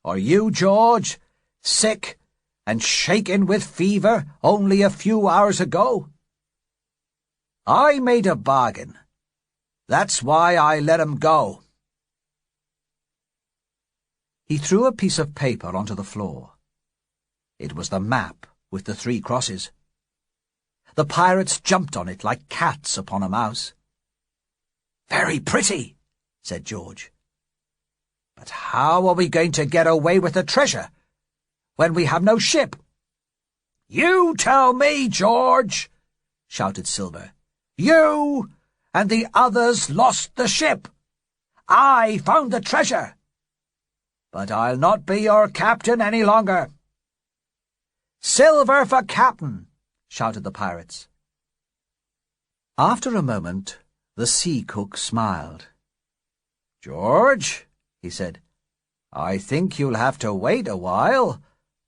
Or you, George, sick and shaken with fever only a few hours ago? I made a bargain. That's why I let him go." He threw a piece of paper onto the floor. It was the map with the 3 crosses. The pirates jumped on it like cats upon a mouse. "Very pretty," said George. "But how are we going to get away with the treasure when we have no ship?" "You tell me, George," shouted Silver. "You and the others lost the ship. I found the treasure. But I'll not be your captain any longer." "Silver for captain," shouted the pirates. After a moment, the sea cook smiled. "George," he said, "I think you'll have to wait a while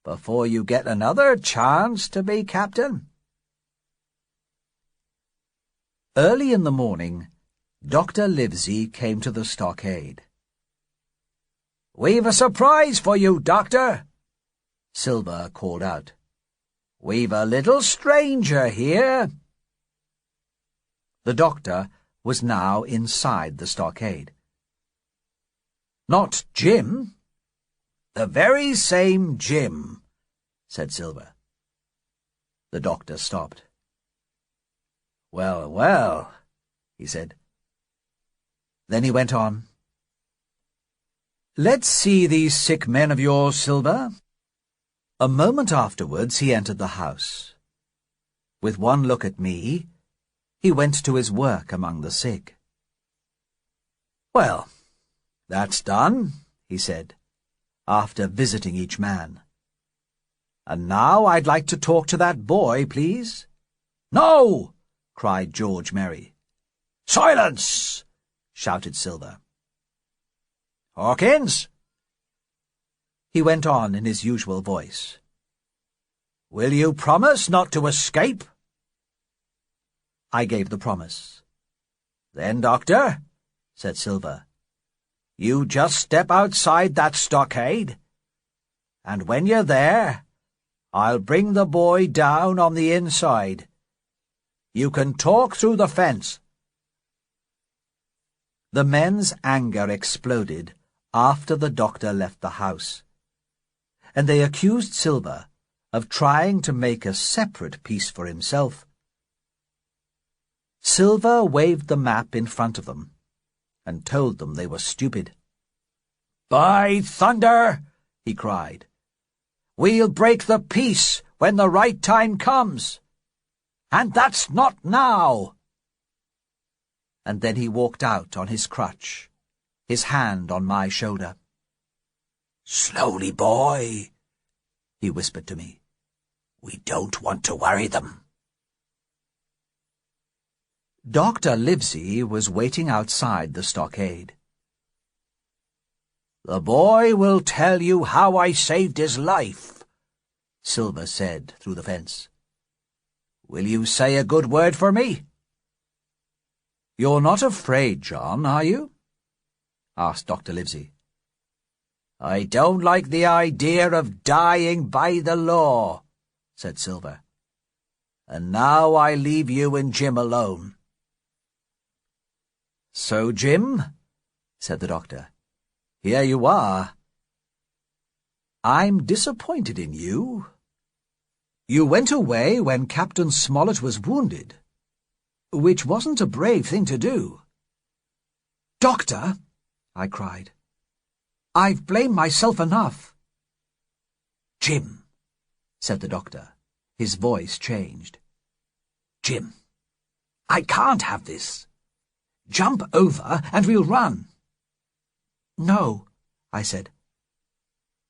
before you get another chance to be captain." Early in the morning, Dr. Livesey came to the stockade. "We've a surprise for you, Doctor," Silver called out. "We've a little stranger here." The doctor was now inside the stockade. "Not Jim?" "The very same Jim," said Silver. The doctor stopped. "Well, well," he said. Then he went on. "Let's see these sick men of yours, Silver." A moment afterwards he entered the house. With one look at me, he went to his work among the sick. "Well, that's done," he said, after visiting each man. "And now I'd like to talk to that boy, please." "No!" cried George Merry. "Silence!" shouted Silver. "Hawkins," he went on in his usual voice, "will you promise not to escape?" I gave the promise. "Then, Doctor," said Silver, "you just step outside that stockade, and when you're there, I'll bring the boy down on the inside. You can talk through the fence." The men's anger exploded after the doctor left the house, and they accused Silver of trying to make a separate piece for himself. Silver waved the map in front of them and told them they were stupid. "By thunder!" he cried. "We'll break the peace when the right time comes. And that's not now." And then he walked out on his crutch, his hand on my shoulder. "Slowly, boy," he whispered to me. "We don't want to worry them." Dr. Livesey was waiting outside the stockade. "The boy will tell you how I saved his life," Silver said through the fence. "Will you say a good word for me?" "You're not afraid, John, are you?" asked Dr. Livesey. "I don't like the idea of dying by the law," said Silver. "And now I leave you and Jim alone." "So, Jim," said the doctor, "here you are. I'm disappointed in you. You went away when Captain Smollett was wounded, which wasn't a brave thing to do." "Doctor," I cried, "I've blamed myself enough." "Jim," said the doctor. His voice changed. "Jim, I can't have this. Jump over and we'll run." "No," I said.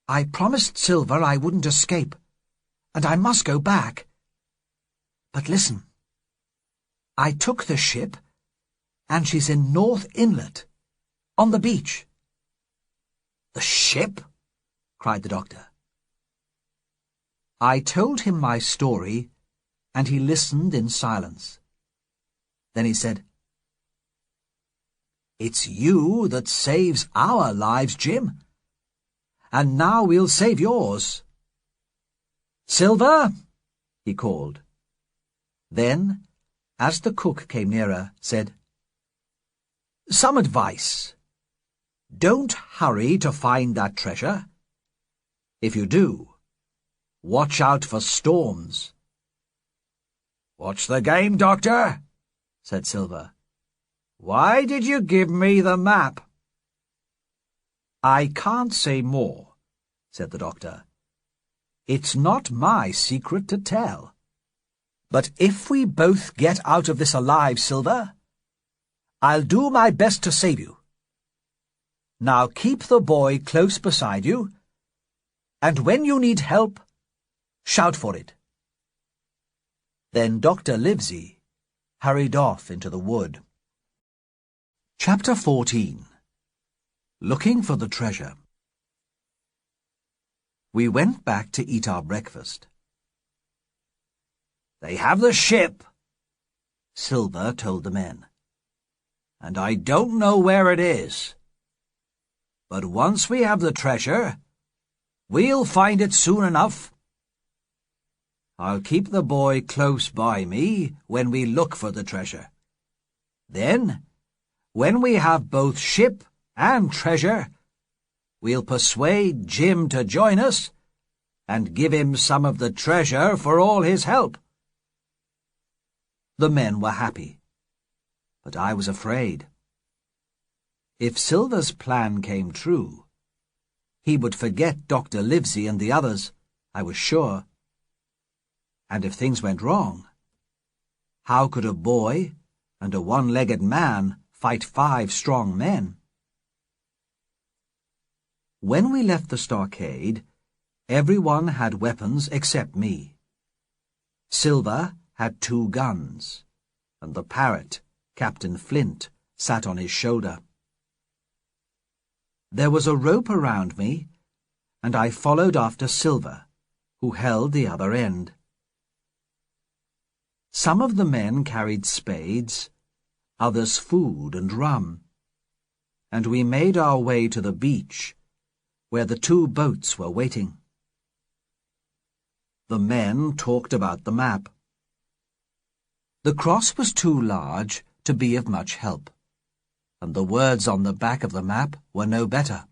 "I promised Silver I wouldn't escape, and I must go back. But listen. I took the ship, and she's in North Inlet, on the beach." "The ship?" cried the doctor. I told him my story, and he listened in silence. Then he said, "It's you that saves our lives, Jim. And now we'll save yours. Silver," he called. Then, as the cook came nearer, said, "Some advice. Don't hurry to find that treasure. If you do, watch out for storms." "What's the game, Doctor?" said Silver. "Why did you give me the map?" "I can't say more," said the doctor. "It's not my secret to tell. But if we both get out of this alive, Silver, I'll do my best to save you. Now keep the boy close beside you, and when you need help, shout for it." Then Dr. Livesey hurried off into the wood. Chapter 14. Looking for the Treasure. We went back to eat our breakfast. "They have the ship," Silver told the men, "and I don't know where it is. But once we have the treasure, we'll find it soon enough. I'll keep the boy close by me when we look for the treasure. Then, when we have both ship and treasure, we'll persuade Jim to join us and give him some of the treasure for all his help." The men were happy, but I was afraid. If Silver's plan came true, he would forget Dr. Livesey and the others, I was sure. And if things went wrong, how could a boy and a one-legged man fight 5 strong men? When we left the stockade, everyone had weapons except me. Silver had 2 guns, and the parrot, Captain Flint, sat on his shoulder. There was a rope around me, and I followed after Silver, who held the other end. Some of the men carried spades, others food and rum, and we made our way to the beach, where the 2 boats were waiting. The men talked about the map. The cross was too large to be of much help, and the words on the back of the map were no better.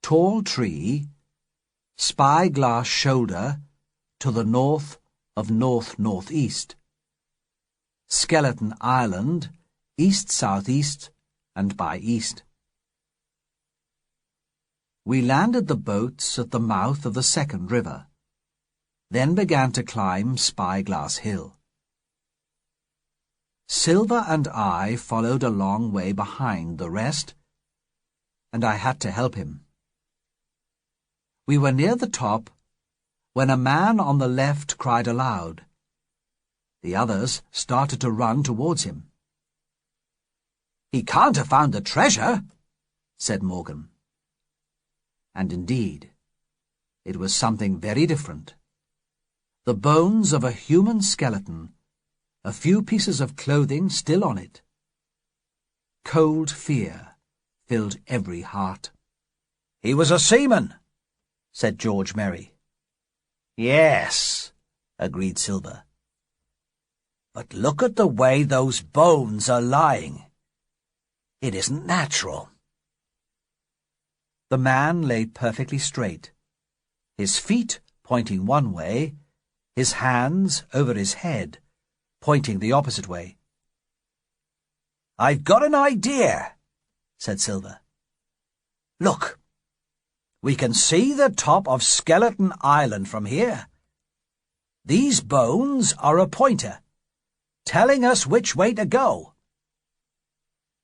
Tall tree, Spyglass Shoulder to the north of north-northeast. Skeleton Island, east-southeast and by east. We landed the boats at the mouth of the second river, then began to climb Spyglass Hill. Silver and I followed a long way behind the rest, and I had to help him. We were near the top when a man on the left cried aloud. The others started to run towards him. "He can't have found the treasure," said Morgan. And indeed, it was something very different. The bones of a human skeleton, a few pieces of clothing still on it. Cold fear filled every heart. "He was a seaman," said George Merry. "Yes," agreed Silver. "But look at the way those bones are lying. It isn't natural." The man lay perfectly straight, his feet pointing one way, his hands over his head, pointing the opposite way. "I've got an idea," said Silver. "Look, we can see the top of Skeleton Island from here. These bones are a pointer, telling us which way to go."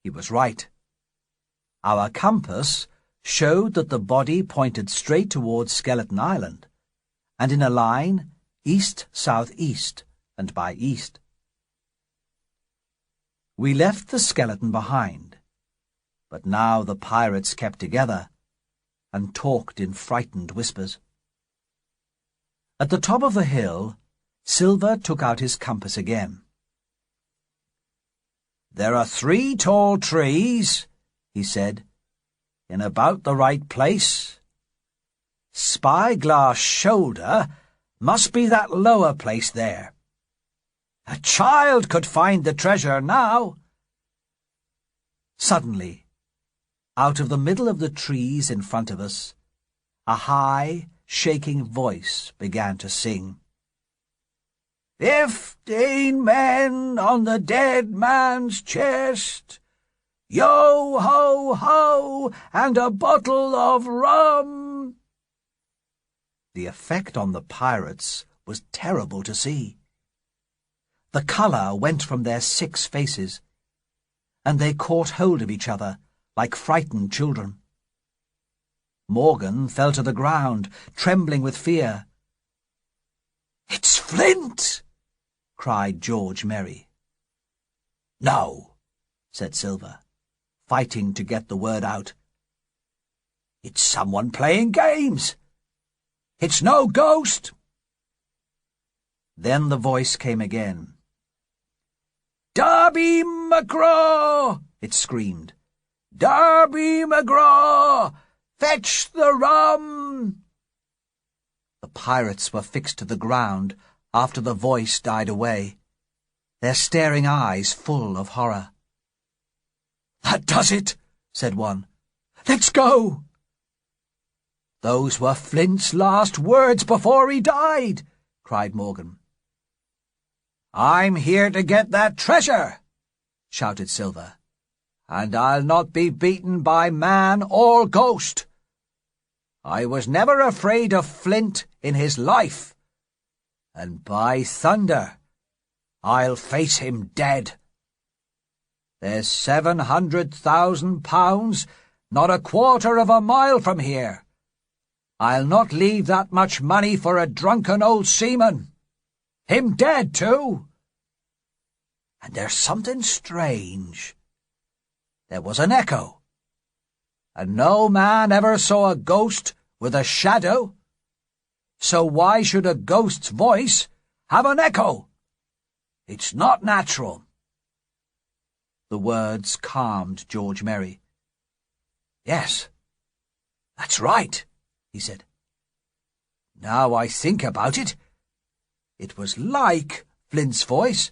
He was right. Our compass showed that the body pointed straight towards Skeleton Island, and in a line east-southeast and by east. We left the skeleton behind, but now the pirates kept together and talked in frightened whispers. At the top of the hill, Silver took out his compass again. "There are 3 tall trees," he said, "in about the right place. Spyglass Shoulder must be that lower place there. A child could find the treasure now." Suddenly, out of the middle of the trees in front of us, a high, shaking voice began to sing. 15 men on the dead man's chest. Yo ho ho, and a bottle of rum." The effect on the pirates was terrible to see. The colour went from their 6 faces, and they caught hold of each other like frightened children. Morgan fell to the ground, trembling with fear. "It's Flint!" cried George Merry. "No," said Silver, fighting to get the word out. "It's someone playing games. It's no ghost." Then the voice came again. "Darby McGraw!" it screamed. "Darby McGraw! Fetch the rum!" The pirates were fixed to the ground after the voice died away, their staring eyes full of horror. "That does it," said one. "Let's go." "Those were Flint's last words before he died," cried Morgan. "I'm here to get that treasure," shouted Silver. "and I'll not be beaten by man or ghost. I was never afraid of Flint in his life, and by thunder, I'll face him dead. There's 700,000 pounds, not a quarter of a mile from here. I'll not leave that much money for a drunken old seaman. Him dead, too. And there's something strange. There was an echo, and no man ever saw a ghost with a shadow. So why should a ghost's voice have an echo? It's not natural." The words calmed George Merry. "Yes, that's right," he said. "Now I think about it, it was like Flint's voice,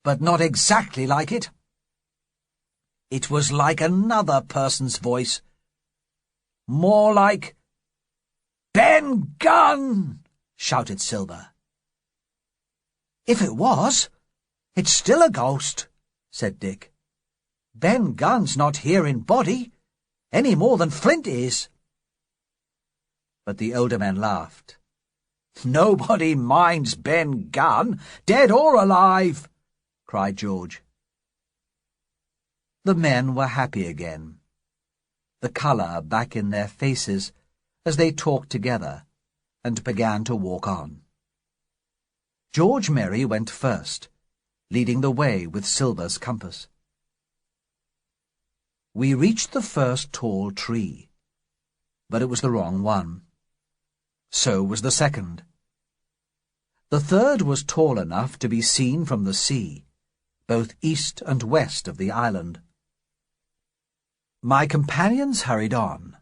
but not exactly like it. It was like another person's voice, more like Ben Gunn! Shouted Silver. If it was, it's still a ghost, said Dick. Ben Gunn's not here in body, any more than Flint is. But the older men laughed. Nobody minds Ben Gunn, dead or alive, cried George. The men were happy again, the colour back in their faces as they talked together and began to walk on. George Merry went first, leading the way with Silver's compass. We reached the first tall tree, but it was the wrong one. So was the second. The third was tall enough to be seen from the sea, both east and west of the island. My companions hurried on,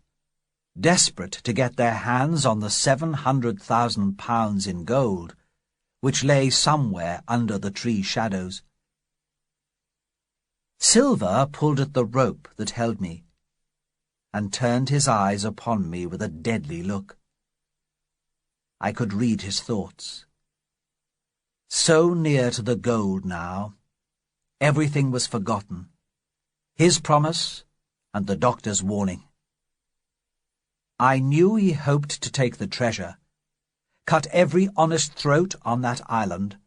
desperate to get their hands on the 700,000 pounds in gold, which lay somewhere under the tree shadows. Silver pulled at the rope that held me, and turned his eyes upon me with a deadly look. I could read his thoughts. So near to the gold now, everything was forgotten, his promise and the doctor's warning. I knew he hoped to take the treasure, cut every honest throat on that island,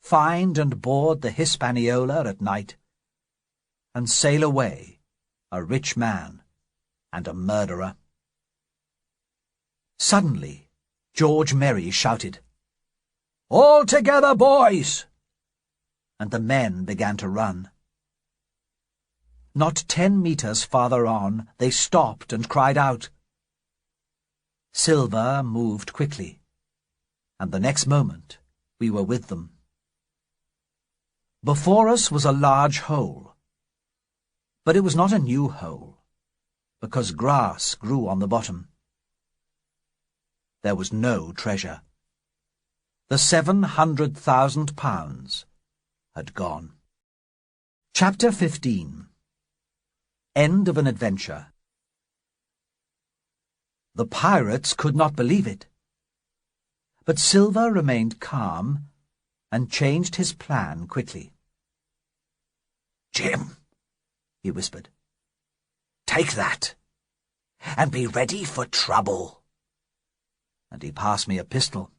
find and board the Hispaniola at night, and sail away, a rich man and a murderer. Suddenly, George Merry shouted, "All together, boys!" and the men began to run. Not 10 meters farther on, they stopped and cried out. Silver moved quickly, and the next moment we were with them. Before us was a large hole, but it was not a new hole, because grass grew on the bottom. There was no treasure. The 700,000 pounds had gone. Chapter 15. End of an Adventure. The pirates could not believe it, but Silver remained calm and changed his plan quickly. "Jim," he whispered, "take that, and be ready for trouble." And he passed me a pistol.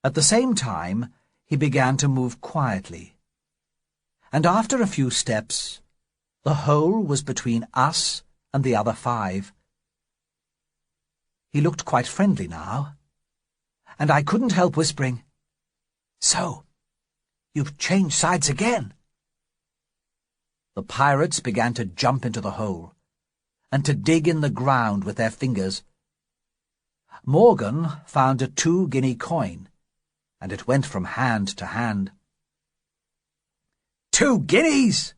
At the same time, he began to move quietly, and after a few steps, the hole was between us and the other 5. He looked quite friendly now, and I couldn't help whispering, "So, you've changed sides again." The pirates began to jump into the hole, and to dig in the ground with their fingers. Morgan found a 2-guinea coin, and it went from hand to hand. "2 guineas!"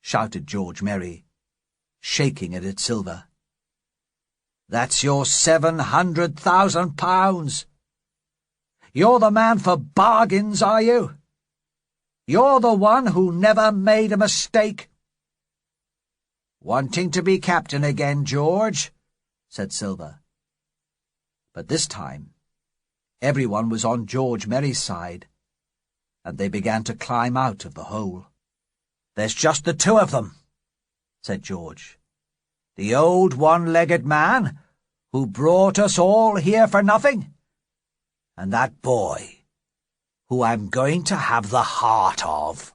shouted George Merry, shaking it at Silver. "That's your 700,000 pounds. You're the man for bargains, are you? You're the one who never made a mistake." "Wanting to be captain again, George?" said Silver. But this time, everyone was on George Merry's side, and they began to climb out of the hole. "There's just the 2 of them," said George. "The old one-legged man who brought us all here for nothing, and that boy who I'm going to have the heart of."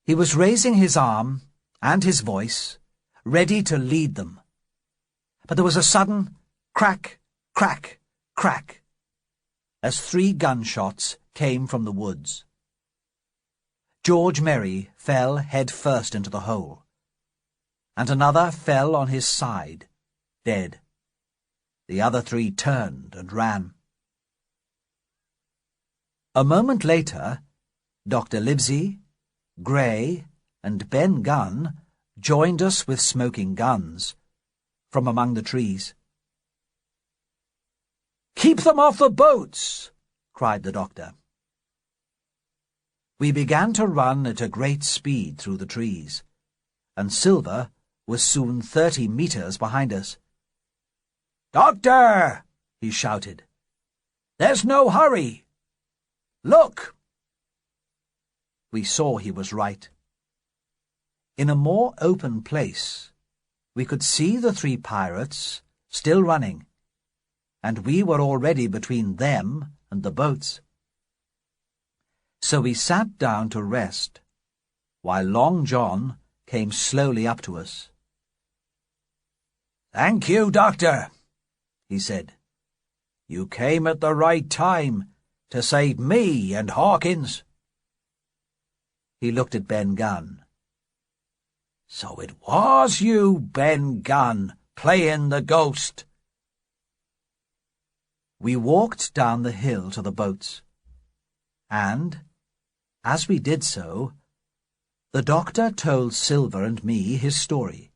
He was raising his arm and his voice, ready to lead them. But there was a sudden crack, crack, crack, as 3 gunshots came from the woods. George Merry fell head first into the hole, and another fell on his side, dead. The other 3 turned and ran. A moment later, Dr. Livesey, Gray, and Ben Gunn joined us with smoking guns from among the trees. "Keep them off the boats!" cried the doctor. We began to run at a great speed through the trees, and Silver was soon 30 meters behind us. "Doctor!" he shouted. "There's no hurry. Look!" We saw he was right. In a more open place, we could see the three pirates still running, and we were already between them and the boats. So we sat down to rest, while Long John came slowly up to us. "Thank you, Doctor," he said. "You came at the right time to save me and Hawkins." He looked at Ben Gunn. "So it was you, Ben Gunn, playing the ghost." We walked down the hill to the boats, and, as we did so, the doctor told Silver and me his story.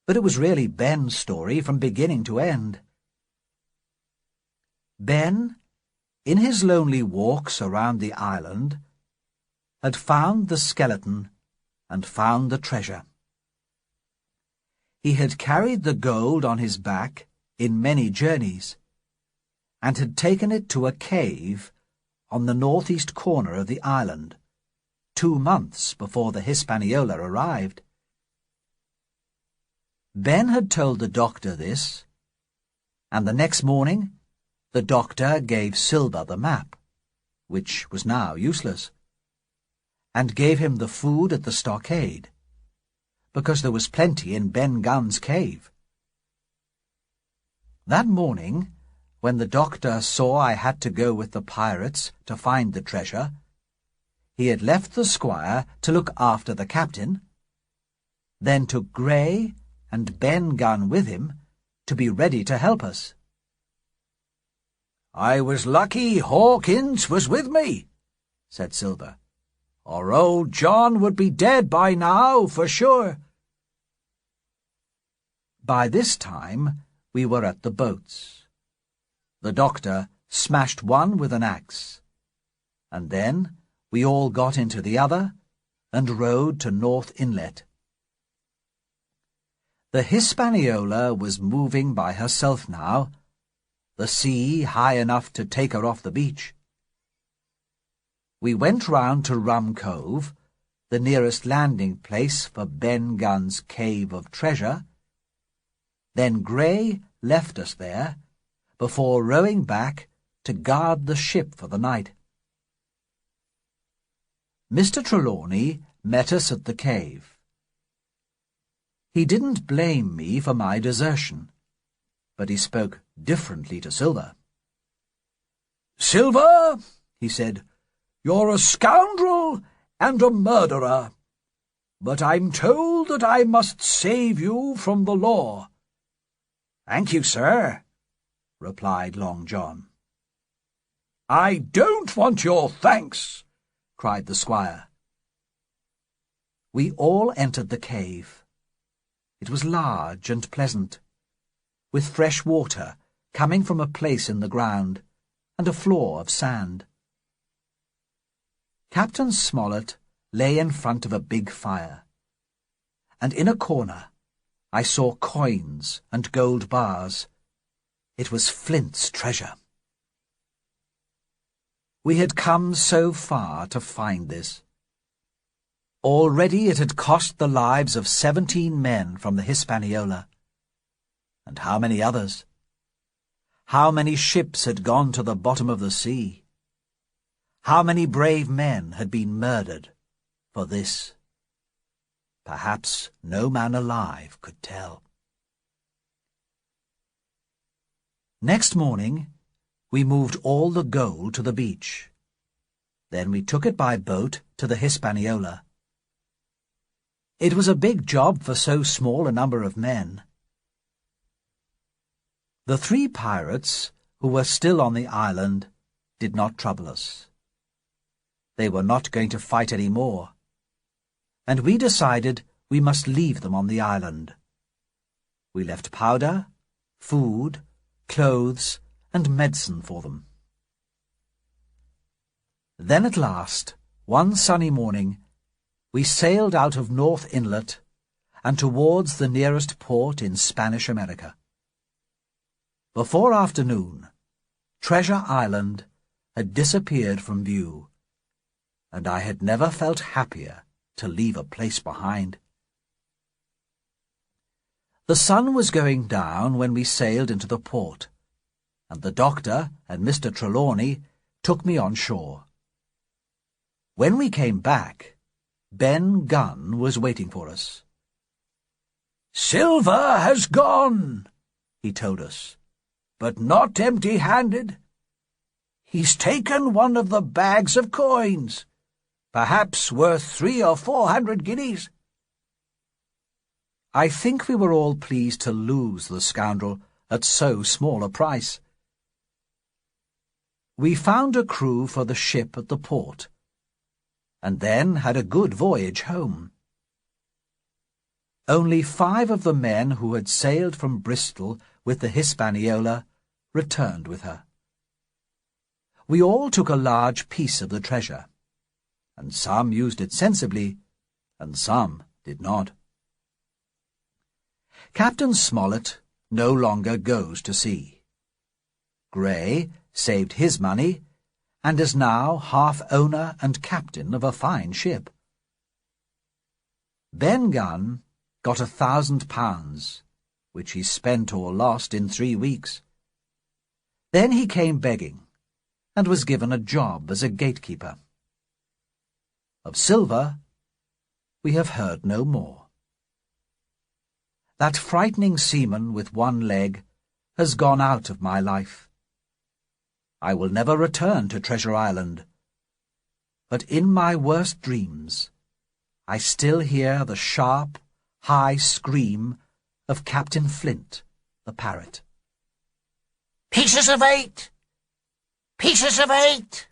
But it was really Ben's story from beginning to end. Ben, in his lonely walks around the island, had found the skeleton and found the treasure. He had carried the gold on his back in many journeys, and had taken it to a cave on the northeast corner of the island, 2 months before the Hispaniola arrived. Ben had told the doctor this, and the next morning the doctor gave Silver the map, which was now useless, and gave him the food at the stockade, because there was plenty in Ben Gunn's cave. That morning, when the doctor saw I had to go with the pirates to find the treasure, he had left the squire to look after the captain, then took Gray and Ben Gunn with him to be ready to help us. "I was lucky Hawkins was with me," said Silver, "or old John would be dead by now, for sure." By this time we were at the boats. The doctor smashed one with an axe, and then we all got into the other and rowed to North Inlet. The Hispaniola was moving by herself now, the sea high enough to take her off the beach. We went round to Rum Cove, the nearest landing place for Ben Gunn's cave of treasure. Then Gray left us there, before rowing back to guard the ship for the night. Mr. Trelawney met us at the cave. He didn't blame me for my desertion, but he spoke differently to Silver. "Silver," he said, "you're a scoundrel and a murderer, but I'm told that I must save you from the law." "Thank you, sir," replied Long John. "I don't want your thanks," cried the squire. We all entered the cave. It was large and pleasant, with fresh water coming from a place in the ground, and a floor of sand. Captain Smollett lay in front of a big fire, and in a corner I saw coins and gold bars. It was Flint's treasure. We had come so far to find this. Already it had cost the lives of 17 men from the Hispaniola. And how many others? How many ships had gone to the bottom of the sea? How many brave men had been murdered for this? Perhaps no man alive could tell. Next morning, we moved all the gold to the beach. Then we took it by boat to the Hispaniola. It was a big job for so small a number of men. The 3 pirates, who were still on the island, did not trouble us. They were not going to fight any more, and we decided we must leave them on the island. We left powder, food, clothes, and medicine for them. Then at last, one sunny morning, we sailed out of North Inlet and towards the nearest port in Spanish America. Before afternoon, Treasure Island had disappeared from view, and I had never felt happier to leave a place behind. The sun was going down when we sailed into the port, and the doctor and Mr. Trelawney took me on shore. When we came back, Ben Gunn was waiting for us. "Silver has gone," he told us, "but not empty-handed. He's taken one of the bags of coins, perhaps worth 300 or 400 guineas. I think we were all pleased to lose the scoundrel at so small a price. We found a crew for the ship at the port, and then had a good voyage home. Only 5 of the men who had sailed from Bristol with the Hispaniola returned with her. We all took a large piece of the treasure, and some used it sensibly, and some did not. Captain Smollett no longer goes to sea. Gray saved his money, and is now half owner and captain of a fine ship. Ben Gunn got £1,000, which he spent or lost in 3 weeks. Then he came begging, and was given a job as a gatekeeper. Of Silver, we have heard no more. That frightening seaman with one leg has gone out of my life. I will never return to Treasure Island, but in my worst dreams I still hear the sharp, high scream of Captain Flint, the parrot. "Pieces of 8! Pieces of 8!